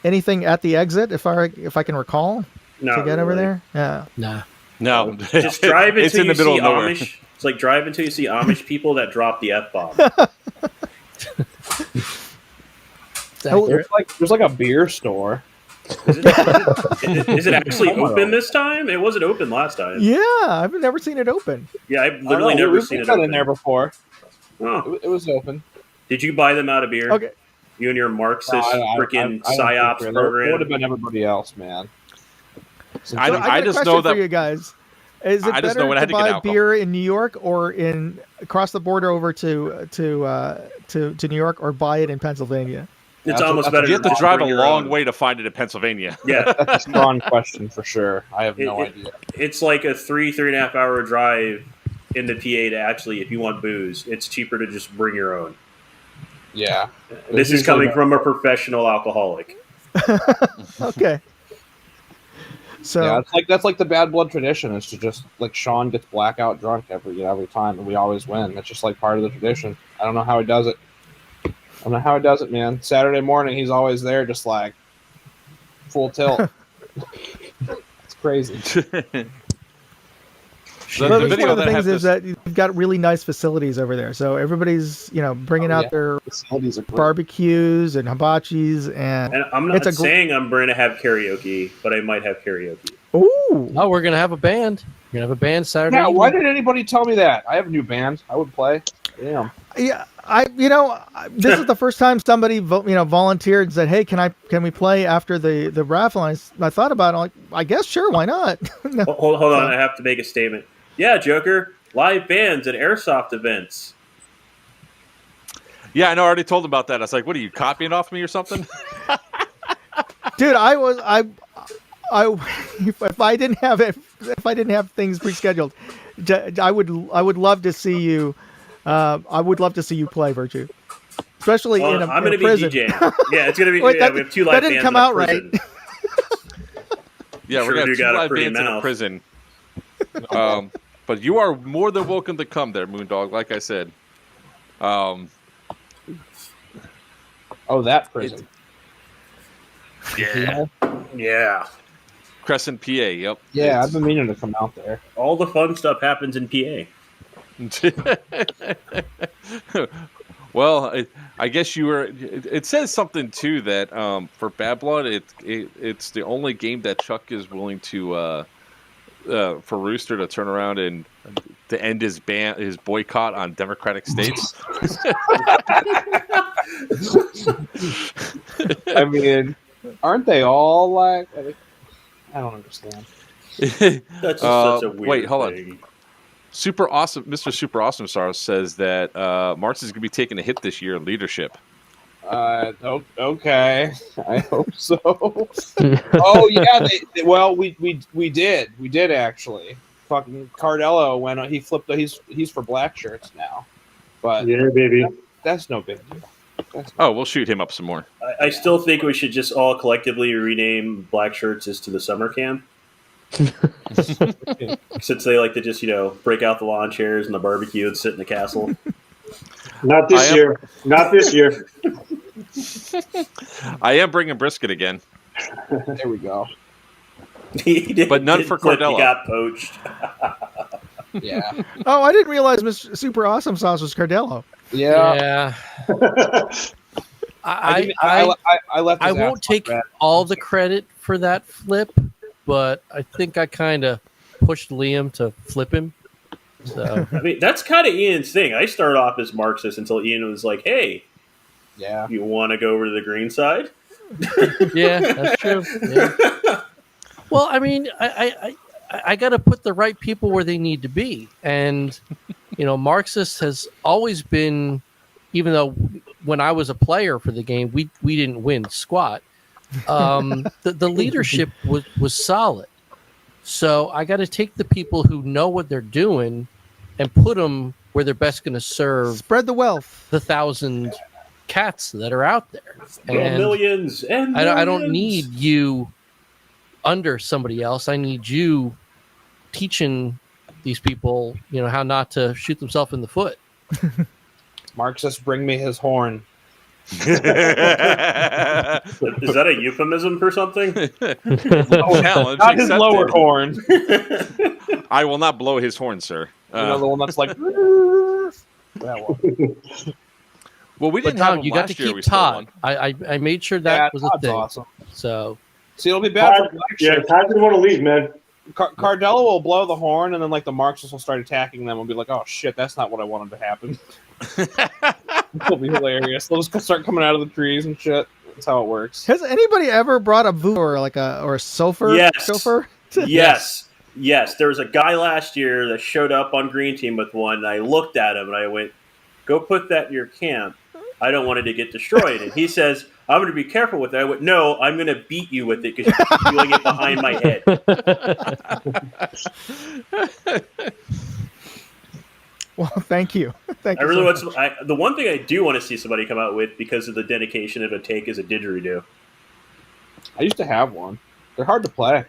anything at the exit, if I can recall, to get over there. Yeah. No. Just drive until it's in the middle of nowhere. Amish. It's like drive until you see Amish people that drop the F-bomb. There's like a beer store. Is it actually open this time? It wasn't open last time. Yeah, I've never seen it open. Yeah, I've literally never seen it open. In there before. Oh. It was open. Did you buy them out of beer? Okay. You and your Marxist freaking I psyops program. It would have been everybody else, man. I got a question for you guys. Is it better to buy beer in New York or across the border over to New York, or buy it in Pennsylvania? It's almost better. You have to drive a long way to find it in Pennsylvania. Yeah, that's a strong question for sure. I have no idea. It's like a 3.5 hour drive in the PA to actually, if you want booze, it's cheaper to just bring your own. Yeah, this is coming from a professional alcoholic. Okay. So yeah, that's like the bad blood tradition. Is to just like Sean gets blackout drunk every time, and we always win. That's just like part of the tradition. I don't know how he does it. I don't know how he does it, man. Saturday morning, he's always there, just like full tilt. It's crazy. One of the things is that you've got really nice facilities over there, so everybody's bringing out their barbecues and hibachis, and I'm not saying I'm going to have karaoke, but I might have karaoke. Ooh! Oh, we're gonna have a band. We're gonna have a band Saturday. Yeah, evening. why didn't anybody tell me that? I have a new band. I would play. Damn. Yeah, this is the first time somebody volunteered and said, "Hey, can we play after the raffle?" And I thought about it. I'm like, I guess sure, why not? No. Hold on, I have to make a statement. Yeah, Joker, live bands at airsoft events. Yeah, I know. I already told him about that. I was like, "What are you copying off me or something?" Dude, if I didn't have things prescheduled, I would love to see you. I would love to see you play Virtue, especially in a I'm going to be DJing. Yeah, it's going to be. Wait, we have 2 live that bands. Didn't come out right. Yeah, we're going to have 2 live bands in a prison. But you are more than welcome to come there, Moondog. Like I said. That prison. Yeah. Crescent, PA. Yep. Yeah, I've been meaning to come out there. All the fun stuff happens in PA. Well, I guess you were. It says something too that for Bad Blood, it's the only game that Chuck is willing to for Rooster to turn around and to end his boycott on Democratic states. I mean, aren't they all like? I don't understand. That's just such a weird wait, hold thing. on. Super Awesome, Mr. Super Awesome Star says that Marx is going to be taking a hit this year in leadership. Okay, I hope so. Oh yeah, we did actually. Fucking Cardello went. He flipped. He's for black shirts now. But yeah, baby, that's no big deal. We'll shoot him up some more. I still think we should just all collectively rename black shirts as to the summer camp. Since they like to just, break out the lawn chairs and the barbecue and sit in the castle. Not this year. Not this year. I am bringing brisket again. There we go. But none for Cordello. He got poached. Yeah. Oh, I didn't realize Mr. Super Awesome Sauce was Cardello. Yeah. I won't take all the credit for that flip, but I think I kind of pushed Liam to flip him. So I mean, that's kind of Ian's thing. I started off as Marxist until Ian was like, "Hey, yeah, you want to go over to the green side?" Yeah, that's true. Yeah. Well, I mean, I got to put the right people where they need to be, and Marxist has always been, even though when I was a player for the game, we didn't win squat. The leadership was solid. So I got to take the people who know what they're doing and put them where they're best going to serve. Spread the wealth. The 1,000 cats that are out there. And millions and millions. I don't need you under somebody else. I need you teaching these people, how not to shoot themselves in the foot. Marxist, bring me his horn. Is that a euphemism for something? Challenge not his lower horn. I will not blow his horn, sir. The one that's like that one. Well, we didn't Tom, have him you got last to year. keep Todd. I made sure that was a thing. Awesome. So see, it'll be bad. Todd didn't want to leave, man. Cardella will blow the horn, and then like the Marxists will start attacking them and be like, "Oh shit, that's not what I wanted to happen." It'll be hilarious. They'll just start coming out of the trees and shit. That's how it works. Has anybody ever brought a voodoo or a sulfur? Yes. Chauffeur? Yes. There was a guy last year that showed up on Green Team with one, and I looked at him and I went, "Go put that in your camp. I don't want it to get destroyed." And he says, "I'm going to be careful with it." I went, "No, I'm going to beat you with it because you're feeling it behind my head." Well, thank you. I really want the one thing I do want to see somebody come out with because of the dedication it would take is a didgeridoo. I used to have one. They're hard to play.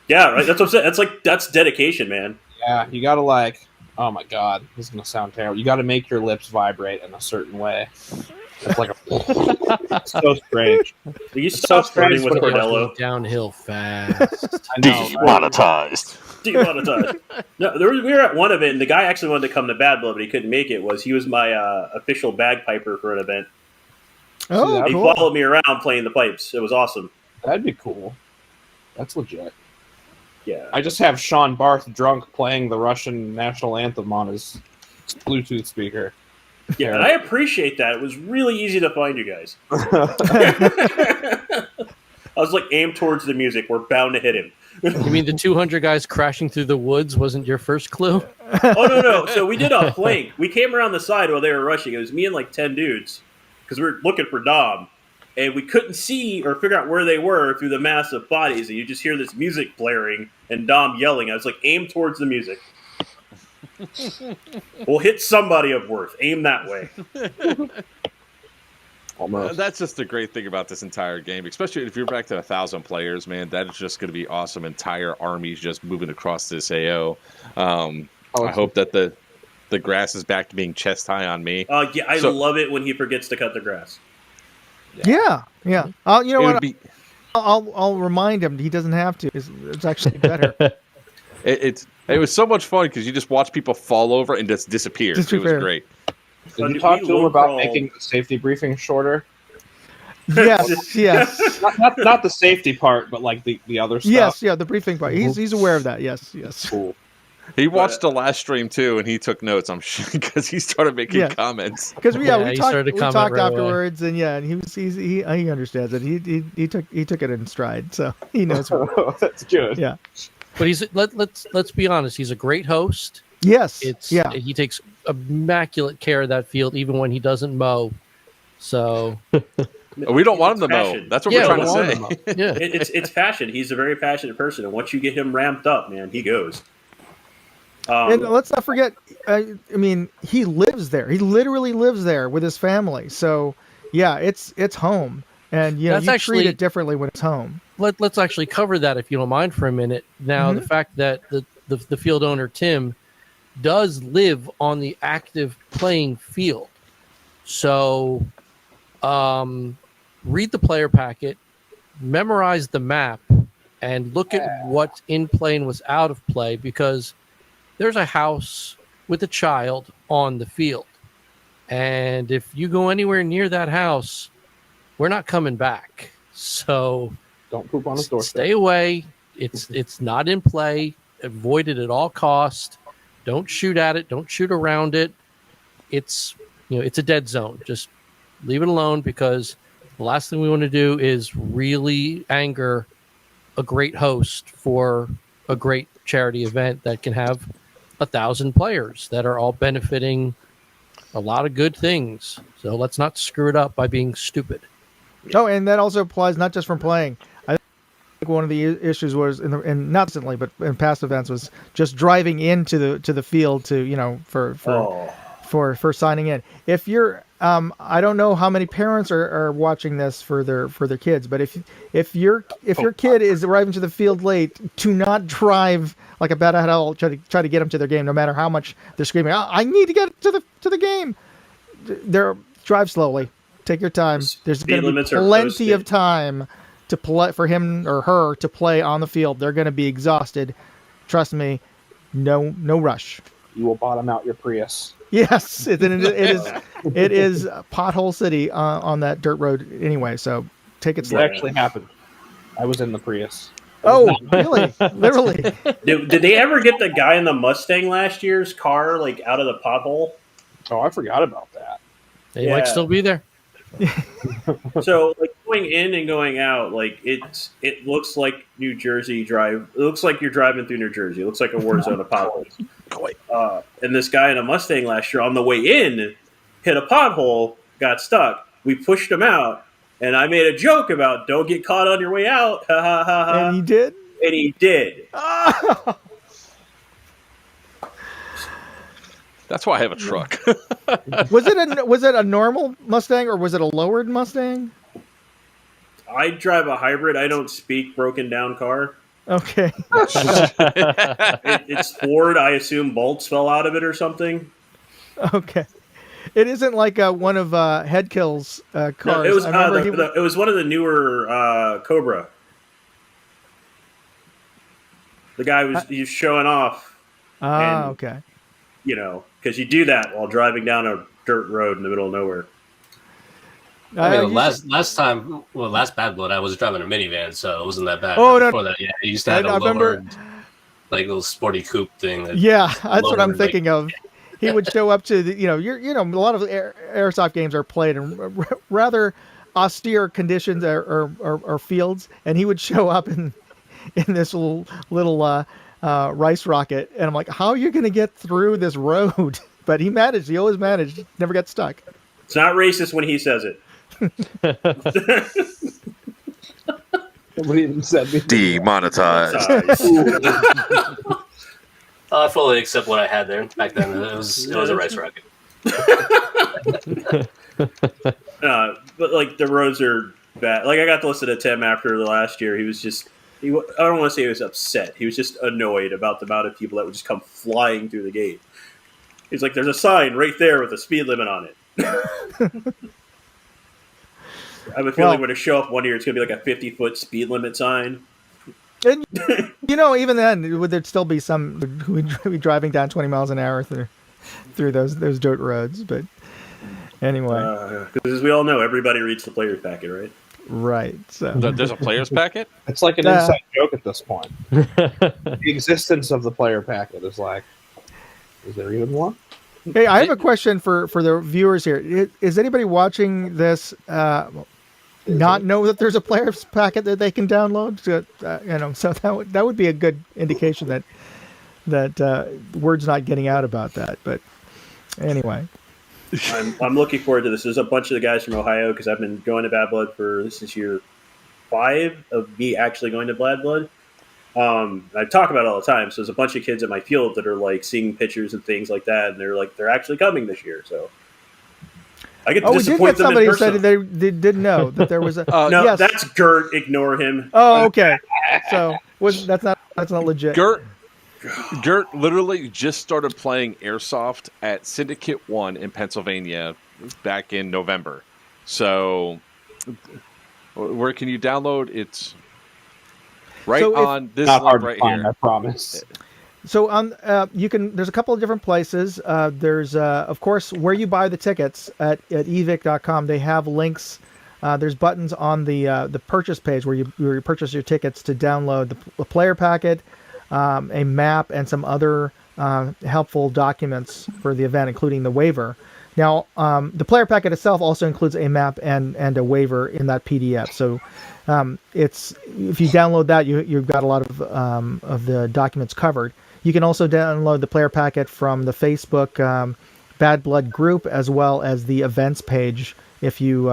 Yeah, right. That's what I'm saying. That's dedication, man. Yeah, you got to oh my god, this is going to sound terrible. You got to make your lips vibrate in a certain way. It's like it's so strange. You stop starting with Cordello. Downhill fast. I know, Demonetized. Demonetized. No, we were at one event, and the guy actually wanted to come to Bad Blood, but he couldn't make it. He was my official bagpiper for an event. Oh, he cool. followed me around playing the pipes. It was awesome. That'd be cool. That's legit. Yeah. I just have Sean Barth drunk playing the Russian national anthem on his Bluetooth speaker. Yeah, and I appreciate that. It was really easy to find you guys. I was like, aim towards the music. We're bound to hit him. You mean the 200 guys crashing through the woods wasn't your first clue? Oh, no. So we did a flank. We came around the side while they were rushing. It was me and like 10 dudes because we were looking for Dom. And we couldn't see or figure out where they were through the mass of bodies. And you just hear this music blaring and Dom yelling. I was like, aim towards the music. We'll hit somebody of worth. Aim that way. That's just the great thing about this entire game, especially if you're back to 1,000 players, man. That is just going to be awesome. Entire armies just moving across this AO. I hope that the grass is back to being chest high on me. Yeah, I love it when he forgets to cut the grass. Yeah. You know what? I'll remind him he doesn't have to. It's actually better. It was so much fun because you just watch people fall over and just disappear. It was great. Did you talk to him about making the safety briefing shorter? Yes. Not the safety part, but like the other stuff. Yes, yeah, the briefing part. He's aware of that. Yes. Cool. He watched the last stream too, and he took notes. I'm sure because he started making comments. Because we talked right afterwards, away. And he understands it. He took it in stride, so he knows. That's good. Yeah, but let's be honest. He's a great host. Yes, he takes immaculate care of that field, even when he doesn't mow. So we don't want him to mow. That's what we're trying to say. Yeah, it's passion. He's a very passionate person, and once you get him ramped up, man, he goes. And let's not forget, I mean, he lives there. He literally lives there with his family. So, yeah, it's home. And, you treat it differently when it's home. Let's actually cover that, if you don't mind, for a minute. Now, the fact that the field owner, Tim, does live on the active playing field. So, read the player packet, memorize the map, and look at what's in play and what's out of play, because there's a house with a child on the field. And if you go anywhere near that house, we're not coming back. So don't poop on the doorstep. Stay away. It's not in play. Avoid it at all costs. Don't shoot at it. Don't shoot around it. It's a dead zone. Just leave it alone, because the last thing we want to do is really anger a great host for a great charity event that can have 1,000 players that are all benefiting a lot of good things. So let's not screw it up by being stupid. Oh, and that also applies not just from playing. I think one of the issues was, not recently, but in past events, was just driving into the field to for signing in. If you're, I don't know how many parents are watching this for their kids, but if your kid is arriving to the field late, do not drive like a bat out of hell, try to get them to their game, no matter how much they're screaming, I need to get to the game. Drive slowly. Take your time. There's going to be plenty of time to play for him or her to play on the field. They're going to be exhausted. Trust me. No rush. You will bottom out your Prius. Yes, it is pothole city on that dirt road anyway. So take it slow. It actually happened. I was in the Prius. Oh, really? Literally? Did they ever get the guy in the Mustang last year's car like out of the pothole? Oh, I forgot about that. They might still be there. So, like going in and going out, like it looks like New Jersey drive. It looks like you're driving through New Jersey. It looks like a war zone of potholes. And this guy in a Mustang last year on the way in hit a pothole, got stuck. We pushed him out, and I made a joke about don't get caught on your way out. Ha ha ha ha. And he did? And he did. That's why I have a truck. Was it a normal Mustang or was it a lowered Mustang? I drive a hybrid. I don't speak broken down car. Okay. It's Ford. I assume bolts fell out of it or something. Okay. It isn't like one of Headkill's cars. No, it was it was one of the newer Cobra. The guy he was showing off. Okay. You know, because you do that while driving down a dirt road in the middle of nowhere. I mean, last Bad Blood, I was driving a minivan, so it wasn't that bad. Oh, but no. Before that, yeah, I used to have a lowered, like little sporty coupe thing. Yeah, that's what I'm thinking of. He would show up to the, a lot of airsoft games are played in rather austere conditions or fields, and he would show up in this little rice rocket, and I'm like, how are you going to get through this road? But he managed. He always managed. Never got stuck. It's not racist when he says it. Nobody even said me. Demonetized. I fully accept what I had there back then. It was a rice rocket. But like the roads are bad. Like I got to listen to Tim after the last year. He was just. I don't want to say he was upset. He was just annoyed about the amount of people that would just come flying through the gate. He's like, "There's a sign right there with a speed limit on it." I have a feeling when to show up one year, it's going to be like a 50-foot speed limit sign. And even then, would there still be some who would be driving down 20 miles an hour through those dirt roads? But anyway, because as we all know, everybody reads the player's packet, right? Right. So there's a player's packet? It's like an inside joke at this point. The existence of the player packet is like, is there even one? Hey, I have a question for the viewers here. Is anybody watching this not know that there's a player's packet that they can download? So that would be a good indication that word's not getting out about that. But anyway. I'm looking forward to this. There's a bunch of the guys from Ohio because I've been going to Bad Blood this is year 5 of me actually going to Bad Blood. I talk about it all the time. So there's a bunch of kids at my field that are like seeing pictures and things like that, and they're actually coming this year. So I get to disappoint them in person. Somebody said they didn't know that there was a. No, yes. That's Gert. Ignore him. Oh, okay. So that's not legit. Gert literally just started playing airsoft at Syndicate 1 in Pennsylvania back in November. So where can you download? It's on this link right here. I promise. So there's a couple of different places. There's of course where you buy the tickets at evic.com. They have links. There's buttons on the purchase page where you purchase your tickets to download the player packet, a map, and some other helpful documents for the event, including the waiver. Now, the player packet itself also includes a map and a waiver in that PDF. So if you download that, you've got a lot of the documents covered. You can also download the player packet from the Facebook Bad Blood group, as well as the events page. If you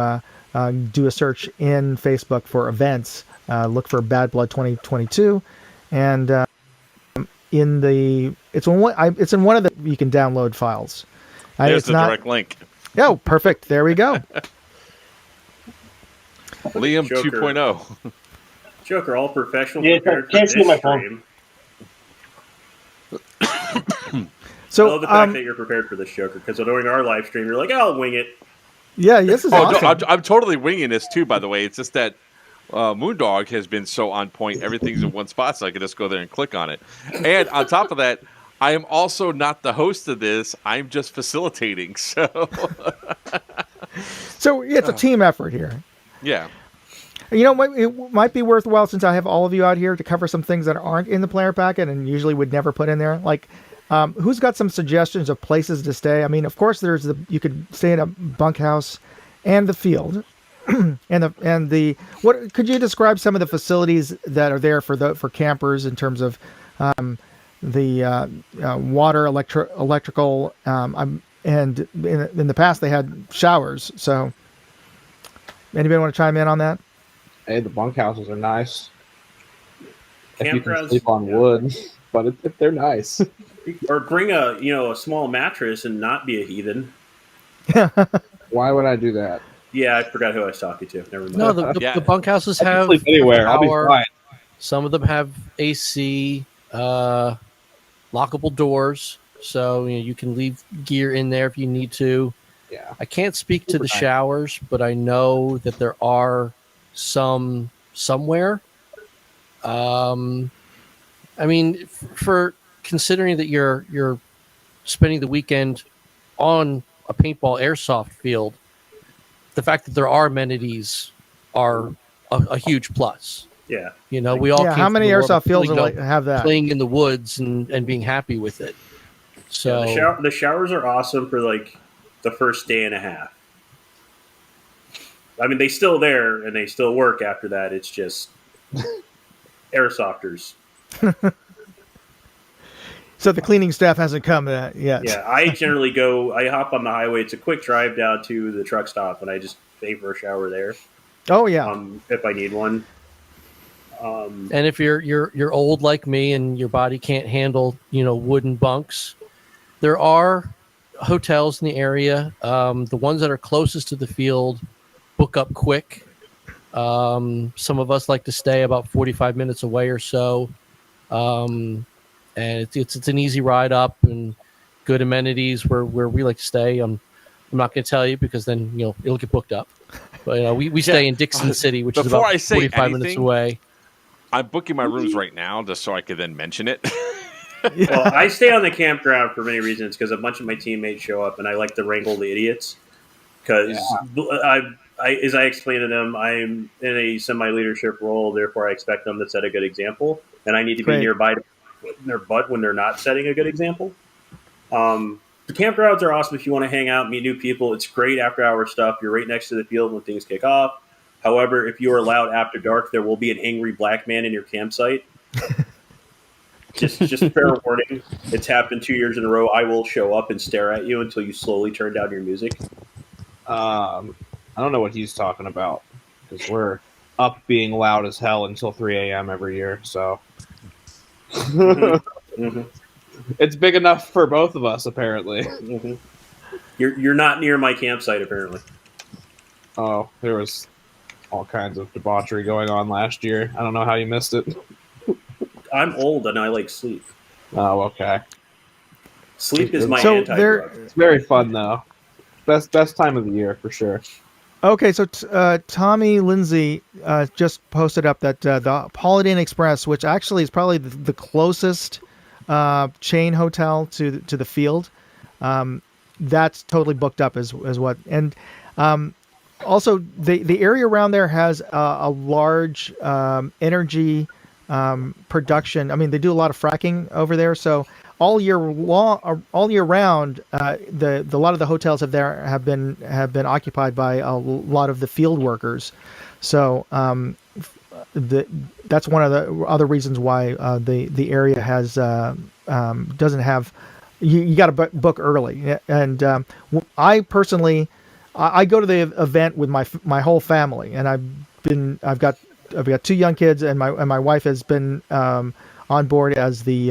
do a search in Facebook for events, look for Bad Blood 2022, and it's in one of the you can download files. There's the direct link. Oh, perfect. There we go. Liam 2.0. Joker, all professional. Yeah, can't see my phone. So I love the fact that you're prepared for this, Joker, because during our live stream, you're like, I'll wing it. Yeah, this is awesome. No, I'm totally winging this too, by the way. It's just that Moondog has been so on point. Everything's in one spot, so I can just go there and click on it. And on top of that, I am also not the host of this. I'm just facilitating. So it's a team effort here. Yeah. You know, it might be worthwhile, since I have all of you out here, to cover some things that aren't in the player packet and usually would never put in there. Like, who's got some suggestions of places to stay? I mean, of course, you could stay in a bunkhouse and the field, what could you describe some of the facilities that are there for campers in terms of the water, electrical, and in the past they had showers. So, anybody want to chime in on that? Hey, the bunkhouses are nice. If you can Campgrounds, sleep on wood, but if they're nice. Or bring a small mattress and not be a heathen. Why would I do that? Yeah, I forgot who I was talking to. Never mind. No, the bunkhouses have sleep anywhere. I'll be power. fine. Some of them have AC, lockable doors, so you can leave gear in there if you need to. Yeah. I can't speak to the showers, but I know that there are some somewhere. I mean, for considering that you're spending the weekend on a paintball airsoft field, the fact that there are amenities are a huge plus. Yeah. We all came how many from the world airsoft of fields have that? playing in the woods and being happy with it. So the showers are awesome for like the first day and a half. I mean, they're still there and they still work after that. It's just airsofters. So the cleaning staff hasn't come yet. Yeah, I generally I hop on the highway. It's a quick drive down to the truck stop, and I just pay for a shower there. Oh yeah. If I need one. And if you're old like me and your body can't handle wooden bunks, there are hotels in the area. The ones that are closest to the field book up quick. Some of us like to stay about 45 minutes away or so. And it's an easy ride up and good amenities where we like to stay. I'm not going to tell you because then it'll get booked up. But we stay in Dixon City, which is about 45 minutes away. I'm booking my rooms right now just so I could then mention it. Well, I stay on the campground for many reasons because a bunch of my teammates show up and I like to wrangle the idiots. Because as I explained to them, I'm in a semi-leadership role, therefore I expect them to set a good example, and I need to be nearby to put in their butt when they're not setting a good example. The campgrounds are awesome if you want to hang out, meet new people. It's great after-hour stuff. You're right next to the field when things kick off. However, if you are allowed after dark, there will be an angry black man in your campsite. Just fair warning. It's happened 2 years in a row. I will show up and stare at you until you slowly turn down your music. I don't know what he's talking about because we're up being loud as hell until 3 a.m. every year. So it's big enough for both of us, apparently. You're not near my campsite, apparently. Oh, there was all kinds of debauchery going on last year. I don't know how you missed it. I'm old and I like sleep. Oh, okay. Sleep is my anti-drug. It's very fun though. Best time of the year for sure. Okay, so Tommy Lindsay just posted up that the Holiday Inn Express, which actually is probably the closest chain hotel to the field, that's totally booked up as what. And also the area around there has a large energy production. I mean, they do a lot of fracking over there, so all year round, a lot of the hotels have been occupied by a lot of the field workers. So that's one of the other reasons why the area has doesn't have. You got to book early, and I personally, I go to the event with my whole family, and I've got 2 young kids, and my wife has been on board as the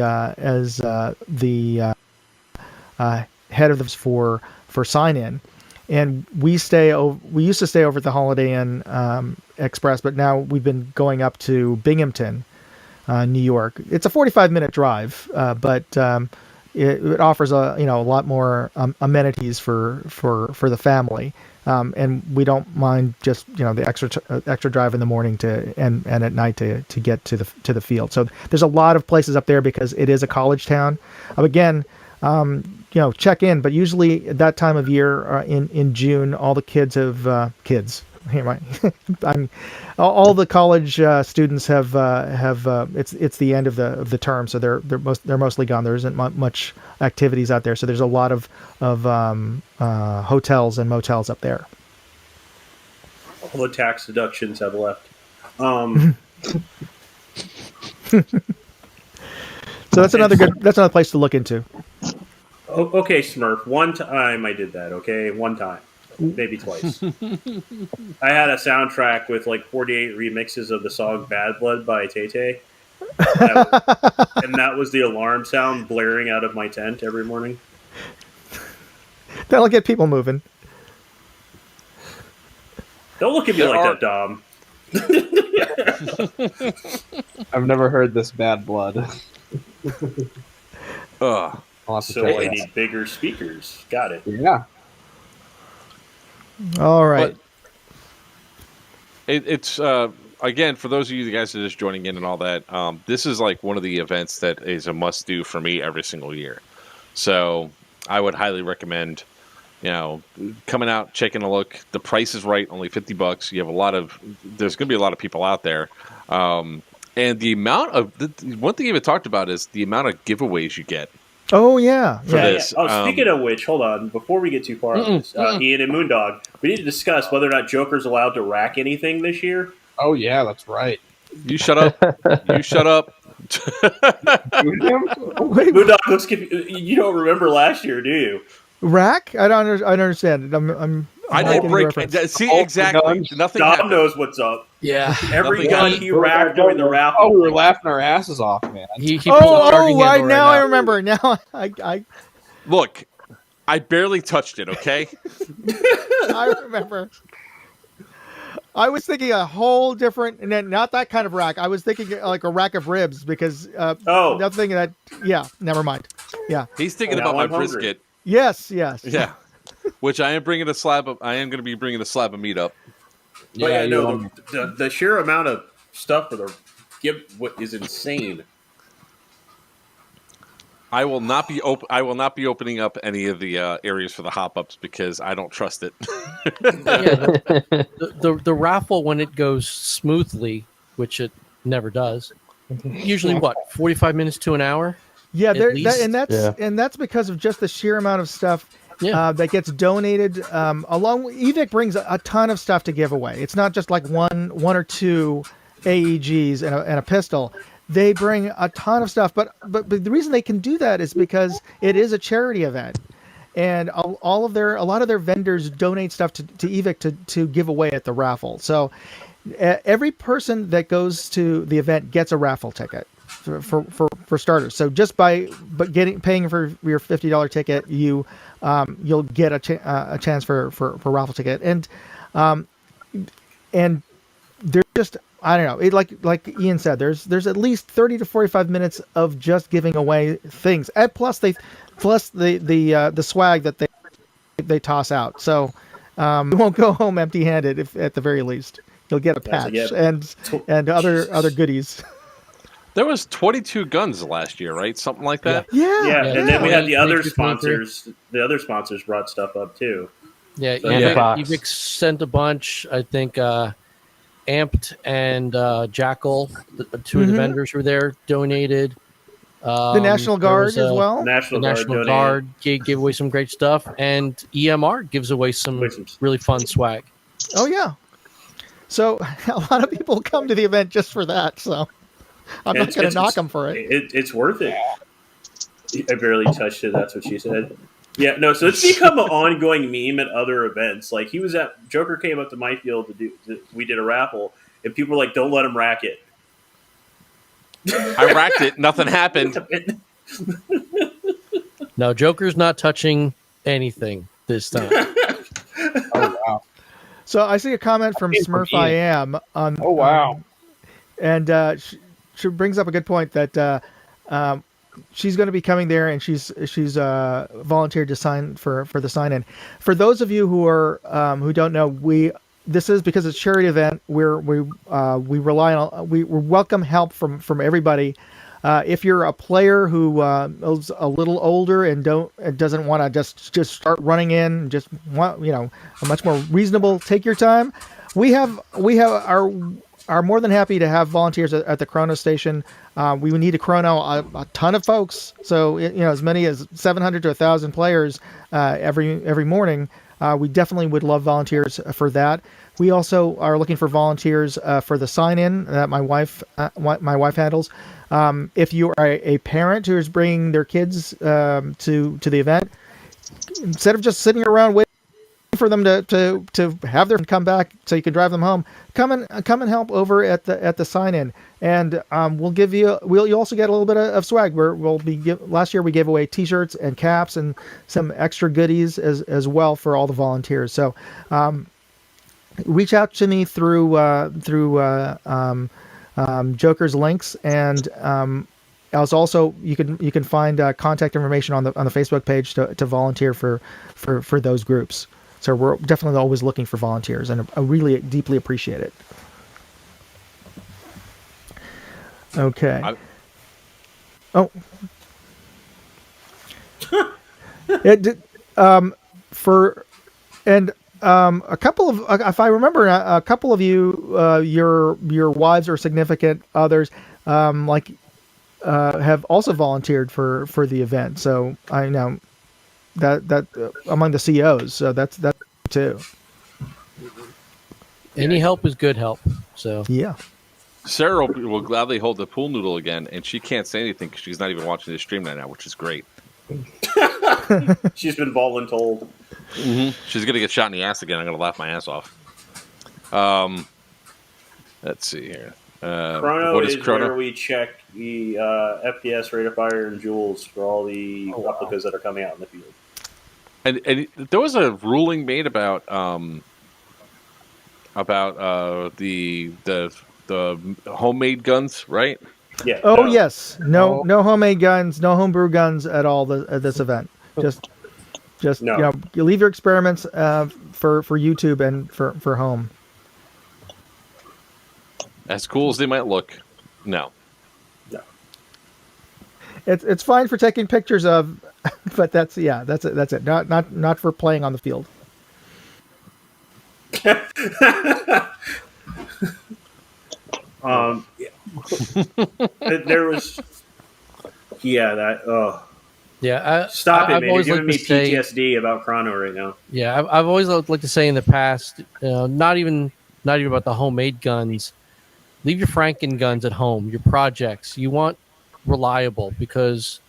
head of this for sign-in, and we used to stay over at the Holiday Inn Express, but now we've been going up to Binghamton, New York. It's a 45-minute drive, but it offers a lot more amenities for the family. And we don't mind just the extra drive in the morning and at night to get to the field. So there's a lot of places up there because it is a college town. Again, check in, but usually at that time of year in June, all the kids have all the college students have it's the end of the term, so they're mostly gone. There isn't much activities out there, so there's a lot of hotels and motels up there. All the tax deductions have left. So that's another place to look into. Okay, Smurf. One time I did that. Okay, one time, maybe twice. I had a soundtrack with like 48 remixes of the song "Bad Blood" by Tay Tay, and that was the alarm sound blaring out of my tent every morning. That'll get people moving. Don't look at me like that, Dom. I've never heard this Bad Blood. So I need bigger speakers. Got it. Yeah. All right. But it's again, for those of you guys that are just joining in and all that, this is like one of the events that is a must do for me every single year. So I would highly recommend, coming out, checking a look. The price is right, only $50. You have there's going to be a lot of people out there. And the amount of, one thing you haven't talked about is the amount of giveaways you get. Oh, yeah. This. Oh, speaking of which, hold on. Before we get too far on this, Ian and Moondog, we need to discuss whether or not Joker's allowed to rack anything this year. Oh, yeah, that's right. You shut up. You shut up. Moondog, let's give you don't remember last year, do you? Rack? I don't understand. I didn't break. See, exactly. Nothing Dom happened. knows what's up. Yeah. Every gun he racked during the raffle. Oh, we were laughing our asses off, man. He pulled a starting handle right now I remember. Now I Look, I barely touched it, okay? I remember. I was thinking a whole different, and then not that kind of rack. I was thinking like a rack of ribs because nothing that. Yeah, never mind. Yeah, he's thinking about my brisket. Yes. Yeah, which I am bringing a slab of. I am going to be bringing a slab of meat up. Yeah, no, the sheer amount of stuff for the what is insane. I will not be opening up any of the areas for the hop-ups because I don't trust it. The raffle, when it goes smoothly, which it never does, usually 45 minutes to an hour. Yeah, that's because of just the sheer amount of stuff that gets donated. Evic brings a ton of stuff to give away. It's not just like one or two AEGs and a pistol. They bring a ton of stuff, but the reason they can do that is because it is a charity event, and a lot of their vendors donate stuff to Evic to give away at the raffle. So every person that goes to the event gets a raffle ticket for starters. So just paying for your $50 ticket, you'll get a chance for a raffle ticket, and they're just. I don't know. Like Ian said, there's at least 30 to 45 minutes of just giving away things, and plus the swag that they toss out. So you won't go home empty-handed if at the very least. You'll get a patch and other goodies. There was 22 guns last year, right? Something like that. Yeah. And then we had the other sponsors. The other sponsors brought stuff up too. Yeah, Evic sent a bunch. I think. Amped and Jackal, the two of the vendors were there, donated. The National Guard as well. National Guard gave away some great stuff, and EMR gives away some really fun swag. Oh yeah, so a lot of people come to the event just for that. So I'm not going to knock them for it. It's worth it. I barely touched it. That's what she said. Yeah, no. So it's become an ongoing meme at other events. Like Joker came up to my field we did a raffle, and people were like, "Don't let him rack it." I racked it. Nothing happened. No, Joker's not touching anything this time. Oh wow! So I see a comment from Smurf I Am on. Oh wow! And she brings up a good point that. She's going to be coming there, and she's volunteered to sign for the sign-in. For those of you who don't know, this is because it's a charity event. We rely on we welcome help from everybody. If you're a player who is a little older and doesn't want to just start running in, just want a much more reasonable, take your time. we are more than happy to have volunteers at the chrono station. We would need to chrono a ton of folks, so as many as 700 to 1,000 players every morning. We definitely would love volunteers for that. We also are looking for volunteers for the sign-in that my wife handles. If you are a parent who is bringing their kids to the event, instead of just sitting around waiting for them to have their come back so you can drive them home, come and help over at the sign-in, and you'll also get a little bit of swag. Last year we gave away T-shirts and caps and some extra goodies as well for all the volunteers. So reach out to me through Joker's links, and as also you can find contact information on the Facebook page to volunteer for those groups. So we're definitely always looking for volunteers, and I really deeply appreciate it. Okay. A couple of, if I remember, a couple of you, your wives or significant others, have also volunteered for the event. So I know that among the COs, so that's too. Any help is good help. So yeah. Sarah will gladly hold the pool noodle again, and she can't say anything because she's not even watching the stream right now, which is great. She's been voluntold. Mm-hmm. She's gonna get shot in the ass again. I'm gonna laugh my ass off. Let's see here. Chrono is where we check the FPS, rate of fire, and joules for all the replicas that are coming out in the field. And there was a ruling made about the homemade guns, right? Yeah. Oh yes, no homemade guns, no homebrew guns at all at this event. Just no. You leave your experiments for YouTube and for home. As cool as they might look, no. It's fine for taking pictures of, but that's it. Not for playing on the field. There was, stop it, man! You're giving me PTSD about Chrono right now. Yeah, I've always liked to say in the past, not even about the homemade guns. Leave your Franken guns at home. Your projects. You want reliable, because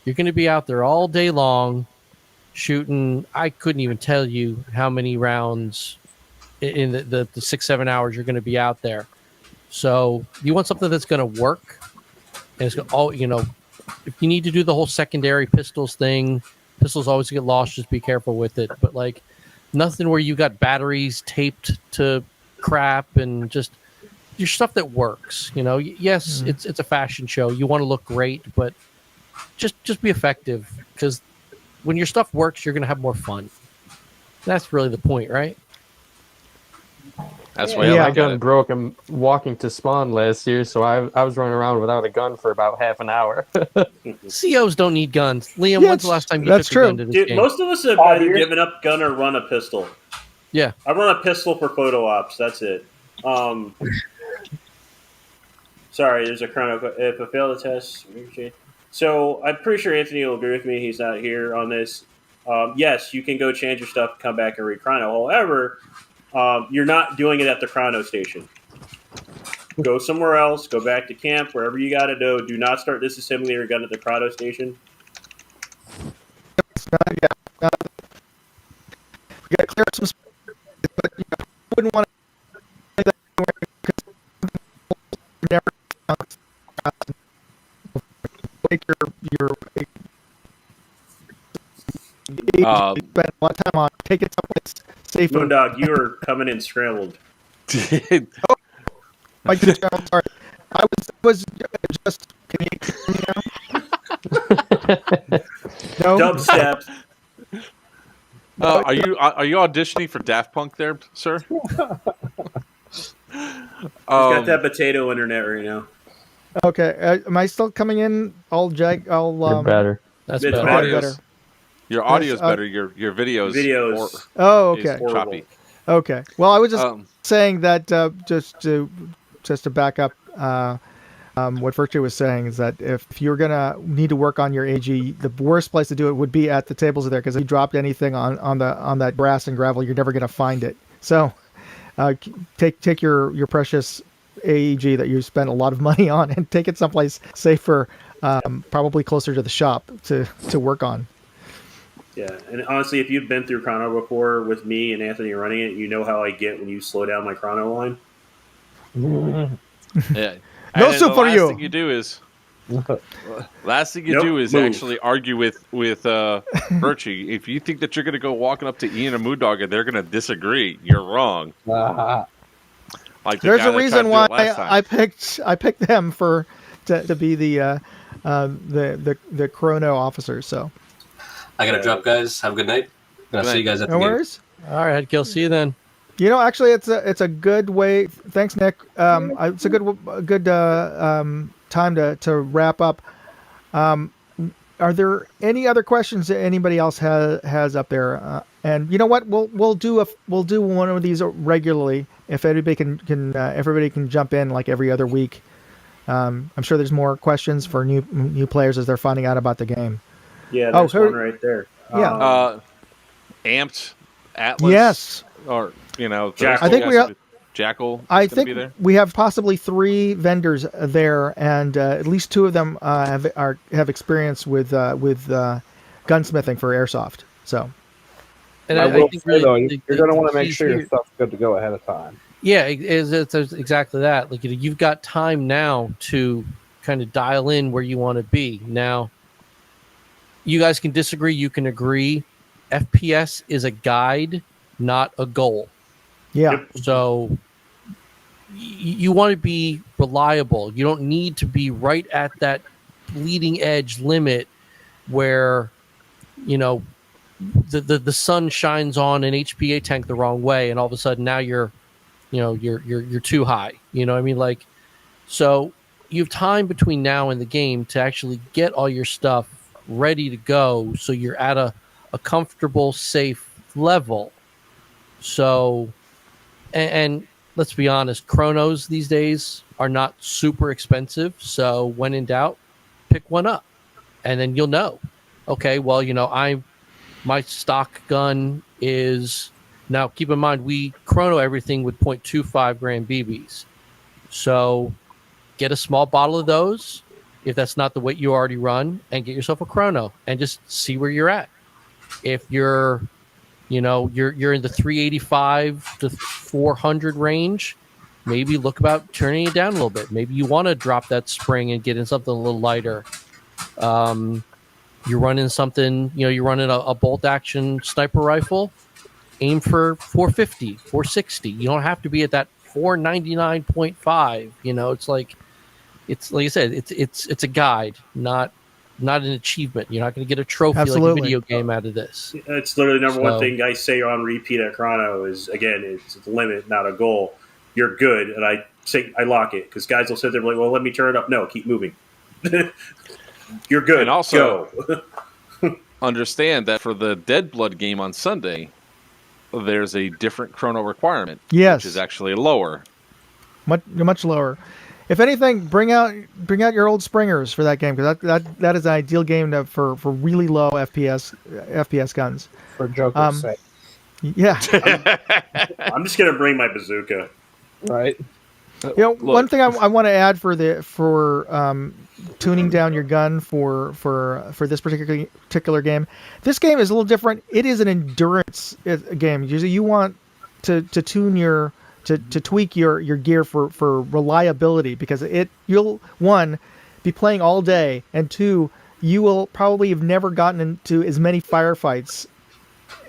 you're going to be out there all day long shooting. I couldn't even tell you how many rounds in the 6-7 hours you're going to be out there. So you want something that's going to work, and it's if you need to do the whole secondary pistols thing, pistols always get lost. Just be careful with it. But like nothing where you got batteries taped to crap, and just your stuff that works. Yes, it's a fashion show. You want to look great, but just be effective, because when your stuff works, you're going to have more fun. That's really the point, right? That's why my gun broke. I'm walking to spawn last year, so I was running around without a gun for about half an hour. COs don't need guns. Liam, when's the last time you took a gun to this game? Most of us have either given up gun or run a pistol. Yeah. I run a pistol for photo ops. That's it. Sorry, there's a chrono. If I fail the test, so I'm pretty sure Anthony will agree with me. He's not here on this. Yes, you can go change your stuff, come back and re-chrono. However, you're not doing it at the chrono station. Go somewhere else. Go back to camp, wherever you got to go. Do not start disassembling your gun at the chrono station. We got to clear some space, but wouldn't want to never take your spend a lot of time on take it someplace safer. Moondog, you are coming in scrambled. I'm sorry. I was just. Can you hear me now? No. Dubstep. Are you auditioning for Daft Punk there, sir? He's got that potato internet right now. Okay, am I still coming in? You're better. That's better. Your audio's better. Your videos. Oh, okay. Choppy. Okay. Well, I was just saying that just to back up what Virtue was saying is that if you're gonna need to work on your AG, the worst place to do it would be at the tables there, because if you dropped anything on that grass and gravel, you're never gonna find it. So take your precious AEG that you spent a lot of money on and take it someplace safer, probably closer to the shop to work on. Yeah, and honestly, if you've been through chrono before with me and Anthony running it, you know how I get when you slow down my chrono line. Yeah. No soup for you. Last thing you do is actually argue with Birchie. If you think that you're going to go walking up to Ian and Moondog and they're going to disagree, you're wrong. Like there's a reason why I picked them to be the chrono officers. So I gotta drop, guys. Have a good night. I'll see you guys at the game. Worries. All right, Gil. See you then. You know, actually, it's a good way. Thanks, Nick. It's a good time to wrap up. Are there any other questions that anybody else has up there? And you know what? We'll do one of these regularly if everybody can jump in like every other week. I'm sure there's more questions for new players as they're finding out about the game. Yeah, there's one right there. Yeah. Amped, Atlas. Yes. Or Jackal. I think we have Jackal. I think we have possibly 3 vendors there, and at least 2 of them have experience with gunsmithing for airsoft. So, and I think say, though, you're going to want to make sure your stuff's good to go ahead of time. Yeah, it's exactly that. Like you've got time now to kind of dial in where you want to be. Now, you guys can disagree. You can agree. FPS is a guide, not a goal. Yeah. So you want to be reliable. You don't need to be right at that bleeding edge limit where, the sun shines on an HPA tank the wrong way, and all of a sudden now you're too high. You know what I mean? Like, so you have time between now and the game to actually get all your stuff ready to go, so you're at a comfortable, safe level. So, and let's be honest, chronos these days are not super expensive. So when in doubt, pick one up, and then you'll know. Okay, well, my stock gun is now. Keep in mind, we chrono everything with 0.25 gram BBs. So get a small bottle of those if that's not the weight you already run, and get yourself a chrono and just see where you're at. If you're in the 385 to 400 range, maybe look about turning it down a little bit. Maybe you want to drop that spring and get in something a little lighter. You're running something, you're running a bolt action sniper rifle, aim for 450, 460. You don't have to be at that 499.5. It's like I said, it's a guide, not an achievement. You're not going to get a trophy like a video game out of this. It's literally the number one thing I say on repeat at chrono is, again, it's a limit, not a goal. You're good, and I lock it, because guys will sit there and be like, well, let me turn it up. No, keep moving. You're good. And also, go. Understand that for the Dead Blood game on Sunday, there's a different chrono requirement. Yes. Which is actually lower. Much lower. If anything, bring out your old Springers for that game, because that is an ideal game for really low FPS guns. For joke's sake. Yeah. I'm just gonna bring my bazooka. Right. One thing I want to add for tuning down your gun for this particular game. This game is a little different. It is an endurance game. Usually, you want to tune to tweak your gear for reliability, because you'll, 1, be playing all day, and 2, you will probably have never gotten into as many firefights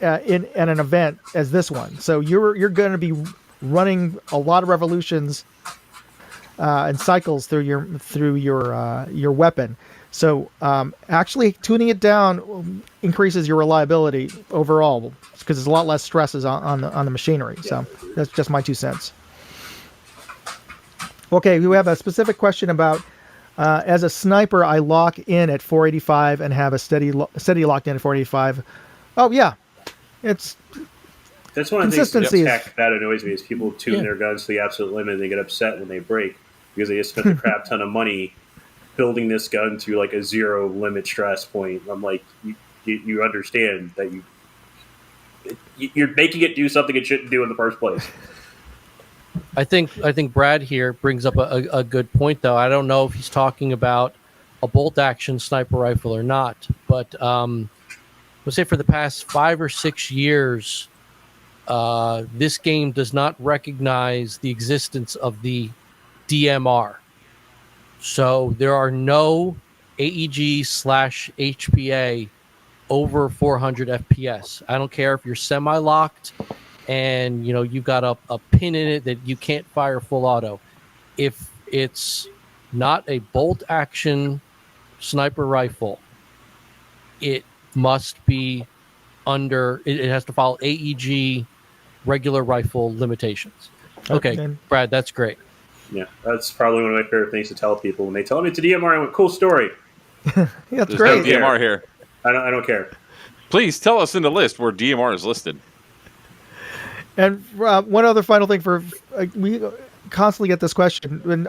in an event as this one. So you're going to be running a lot of revolutions and cycles through your weapon. So actually tuning it down increases your reliability overall, because there's a lot less stresses on the machinery. So that's just my 2 cents. Okay, we have a specific question about as a sniper, I lock in at 485 and have a steady locked in at 485. Oh yeah, it's That's one of the things Consistency that annoys me is people tune their guns to the absolute limit and they get upset when they break because they just spent a crap ton of money building this gun to like a zero limit stress point. I'm like, you understand that you're making it do something it shouldn't do in the first place. I think Brad here brings up a good point, though. I don't know if he's talking about a bolt action sniper rifle or not, but let's say for the past 5 or 6 years, this game does not recognize the existence of the DMR. So there are no AEG/HPA over 400 FPS. I don't care if you're semi-locked and you've got a pin in it that you can't fire full auto. If it's not a bolt action sniper rifle, it must be under, it has to follow AEG regular rifle limitations. Okay, Brad, that's great. Yeah, that's probably one of my favorite things to tell people. When they tell me it's a DMR, I went, cool story. Yeah, that's There's great. no DMR here. I don't care. Please tell us in the list where DMR is listed. And one other final thing we constantly get this question, and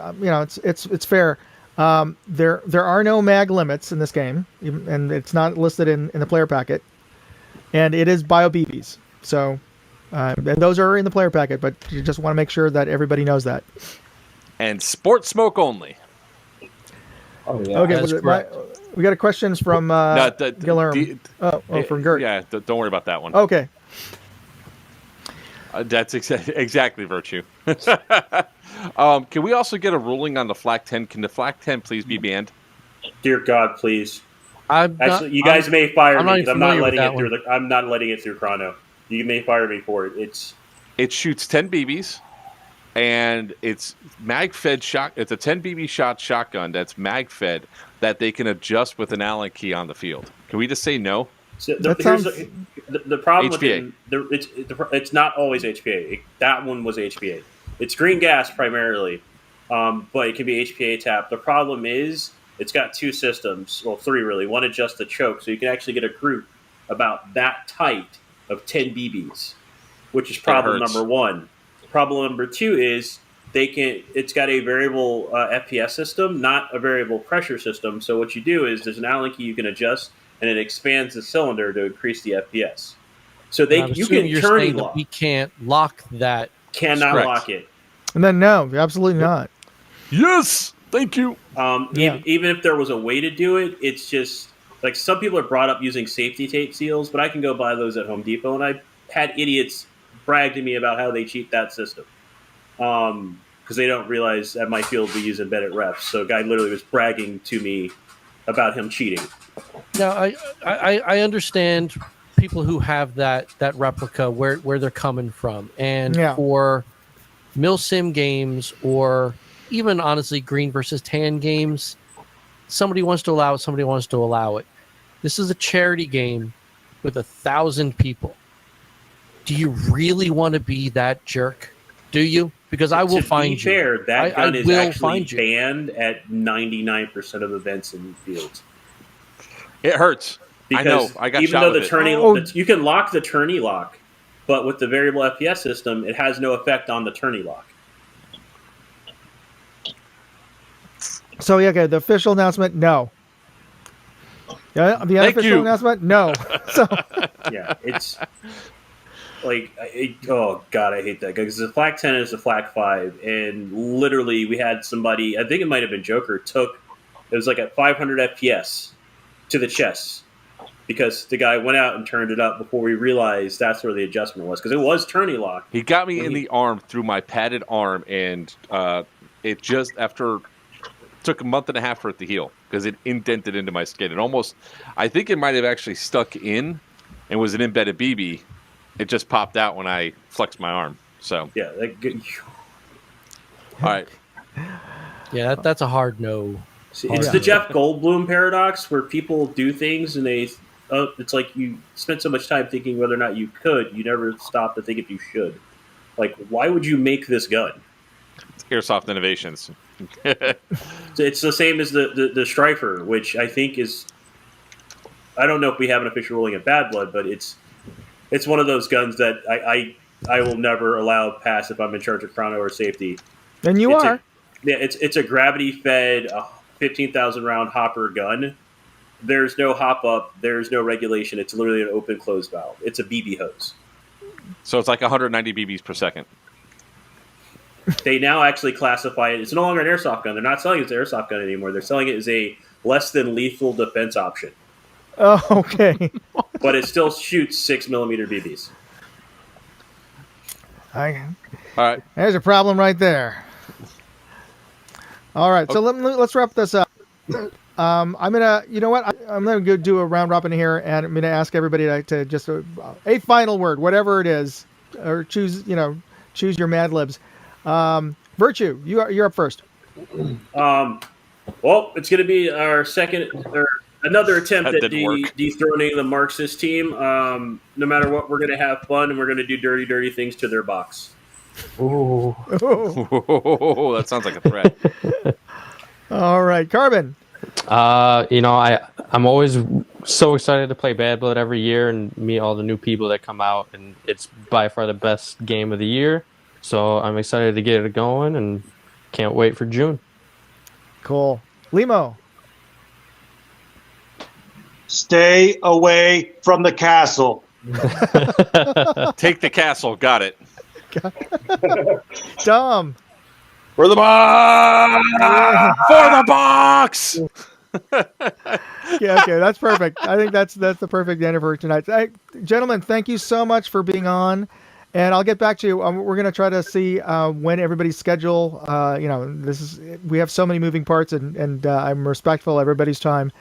it's fair. There are no mag limits in this game, and it's not listed in the player packet. And it is bio BBs, so and those are in the player packet. But you just want to make sure that everybody knows that. And sport smoke only. Oh yeah. Okay, we got a questions from Guillermo. From Gert. Yeah, don't worry about that one. Okay. That's exactly Virtue. Can we also get a ruling on the Flak 10? Can the Flak 10 please be banned? Dear God, please. You guys may fire me because I'm not letting it through. I'm not letting it through Chrono. You may fire me for it. It shoots 10 BBs, and it's mag fed shot. It's a 10 BB shotgun that's mag fed that they can adjust with an Allen key on the field. Can we just say no? So the problem HPA. With it's not always HPA. That one was HPA. It's green gas primarily, but it can be HPA tap. The problem is it's got 2 systems, well 3 really. One adjusts the choke, so you can actually get a group about that tight of 10 BBs, which is problem number 1. Problem number 2 is it's got a variable FPS system, not a variable pressure system. So what you do is there's an Allen key you can adjust, and it expands the cylinder to increase the FPS. So you can turn lock. We can't lock that. Cannot lock it. And then no, absolutely not. Yes, thank you. Even if there was a way to do it, it's just like some people are brought up using safety tape seals, but I can go buy those at Home Depot, and I had idiots brag to me about how they cheat that system because they don't realize at my field we use embedded refs. So a guy literally was bragging to me about him cheating. Now, I understand people who have that replica where they're coming from, and for milsim games or even honestly green versus tan games, somebody wants to allow it, somebody wants to allow it. This is a charity game with 1,000 people. Do you really want to be that jerk? Do you? Because I will find you. To be fair, that gun is actually banned at 99% of events in fields. It hurts. Because I know. I got even shot though with the tourney, you can lock the tourney lock, but with the variable FPS system, it has no effect on the tourney lock. So the official announcement, no. Yeah, the unofficial announcement, no. So yeah, it's like, oh god, I hate that guy because the Flak 10 is the Flak 5, and literally we had somebody, I think it might have been Joker, it was like at 500 FPS to the chest because the guy went out and turned it up before we realized that's where the adjustment was because it was tourney lock. He got me in the arm through my padded arm, and it just took a month and a half for it to heal because it indented into my skin. It almost, I think it might have actually stuck in and was an embedded BB. It just popped out when I flexed my arm. So yeah, all right. Yeah, that's a hard no. See, it's the Jeff Goldblum paradox where people do things and it's like you spent so much time thinking whether or not you could, you never stop to think if you should. Like, why would you make this gun? It's Airsoft Innovations. It's the same as the Strifer, which I think is, I don't know if we have an official ruling at Bad Blood, but it's it's one of those guns that I will never allow pass if I'm in charge of chrono or safety. And you are. It's a gravity fed 15,000 round hopper gun. There's no hop up. There's no regulation. It's literally an open closed valve. It's a BB hose. So it's like 190 BBs per second. They now actually classify it. It's no longer an airsoft gun. They're not selling it as an airsoft gun anymore. They're selling it as a less than lethal defense option. Oh, okay. But it still shoots 6mm BBs. All right. There's a problem right there. All right, so let's wrap this up. I'm gonna go do a round robin here, and I'm gonna ask everybody to just a final word, whatever it is, or choose your Mad Libs. Virtue, you're up first. Well, it's gonna be our second or another attempt at dethroning the Marxist team. No matter what, we're gonna have fun, and we're gonna do dirty things to their box. Ooh. That sounds like a threat. All right, Carbon. I'm always so excited to play Bad Blood every year and meet all the new people that come out, and it's by far the best game of the year. So I'm excited to get it going and can't wait for June. Cool. Limo. Stay away from the castle. Take the castle. Got it. Tom. For the box! For the box! Yeah, okay, that's perfect. I think that's the perfect end for tonight. Hey, gentlemen, thank you so much for being on, and I'll get back to you. We're going to try to see when everybody's schedule. We have so many moving parts, and I'm respectful of everybody's time.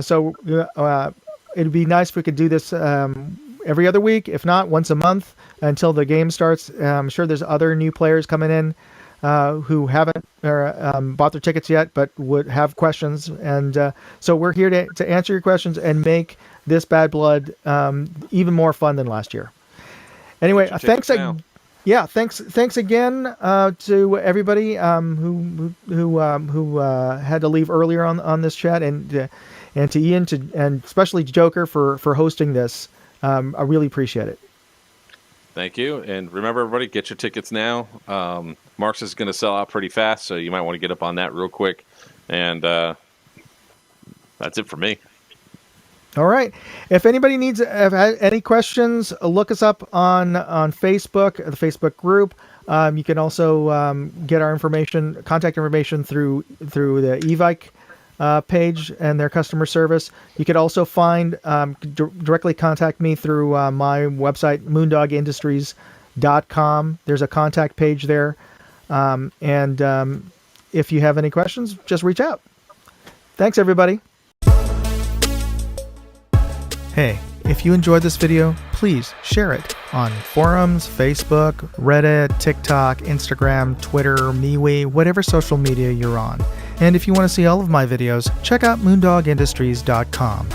So it'd be nice if we could do this every other week, if not once a month, until the game starts. I'm sure there's other new players coming in who haven't bought their tickets yet, but would have questions. And so we're here to answer your questions and make this Bad Blood even more fun than last year. Anyway, thanks. Thanks again to everybody who had to leave earlier on this chat, and to Ian, and especially Joker for hosting this. I really appreciate it. Thank you. And remember, everybody, get your tickets now. Marks is going to sell out pretty fast, so you might want to get up on that real quick. And that's it for me. All right. If anybody needs any questions, look us up on Facebook, the Facebook group. You can also get our contact information through the Evike page and their customer service. You could also directly contact me through my website, moondogindustries.com. There's a contact page there. And if you have any questions, just reach out. Thanks, everybody. Hey, if you enjoyed this video, please share it on forums, Facebook, Reddit, TikTok, Instagram, Twitter, MeWe, whatever social media you're on. And if you want to see all of my videos, check out moondogindustries.com.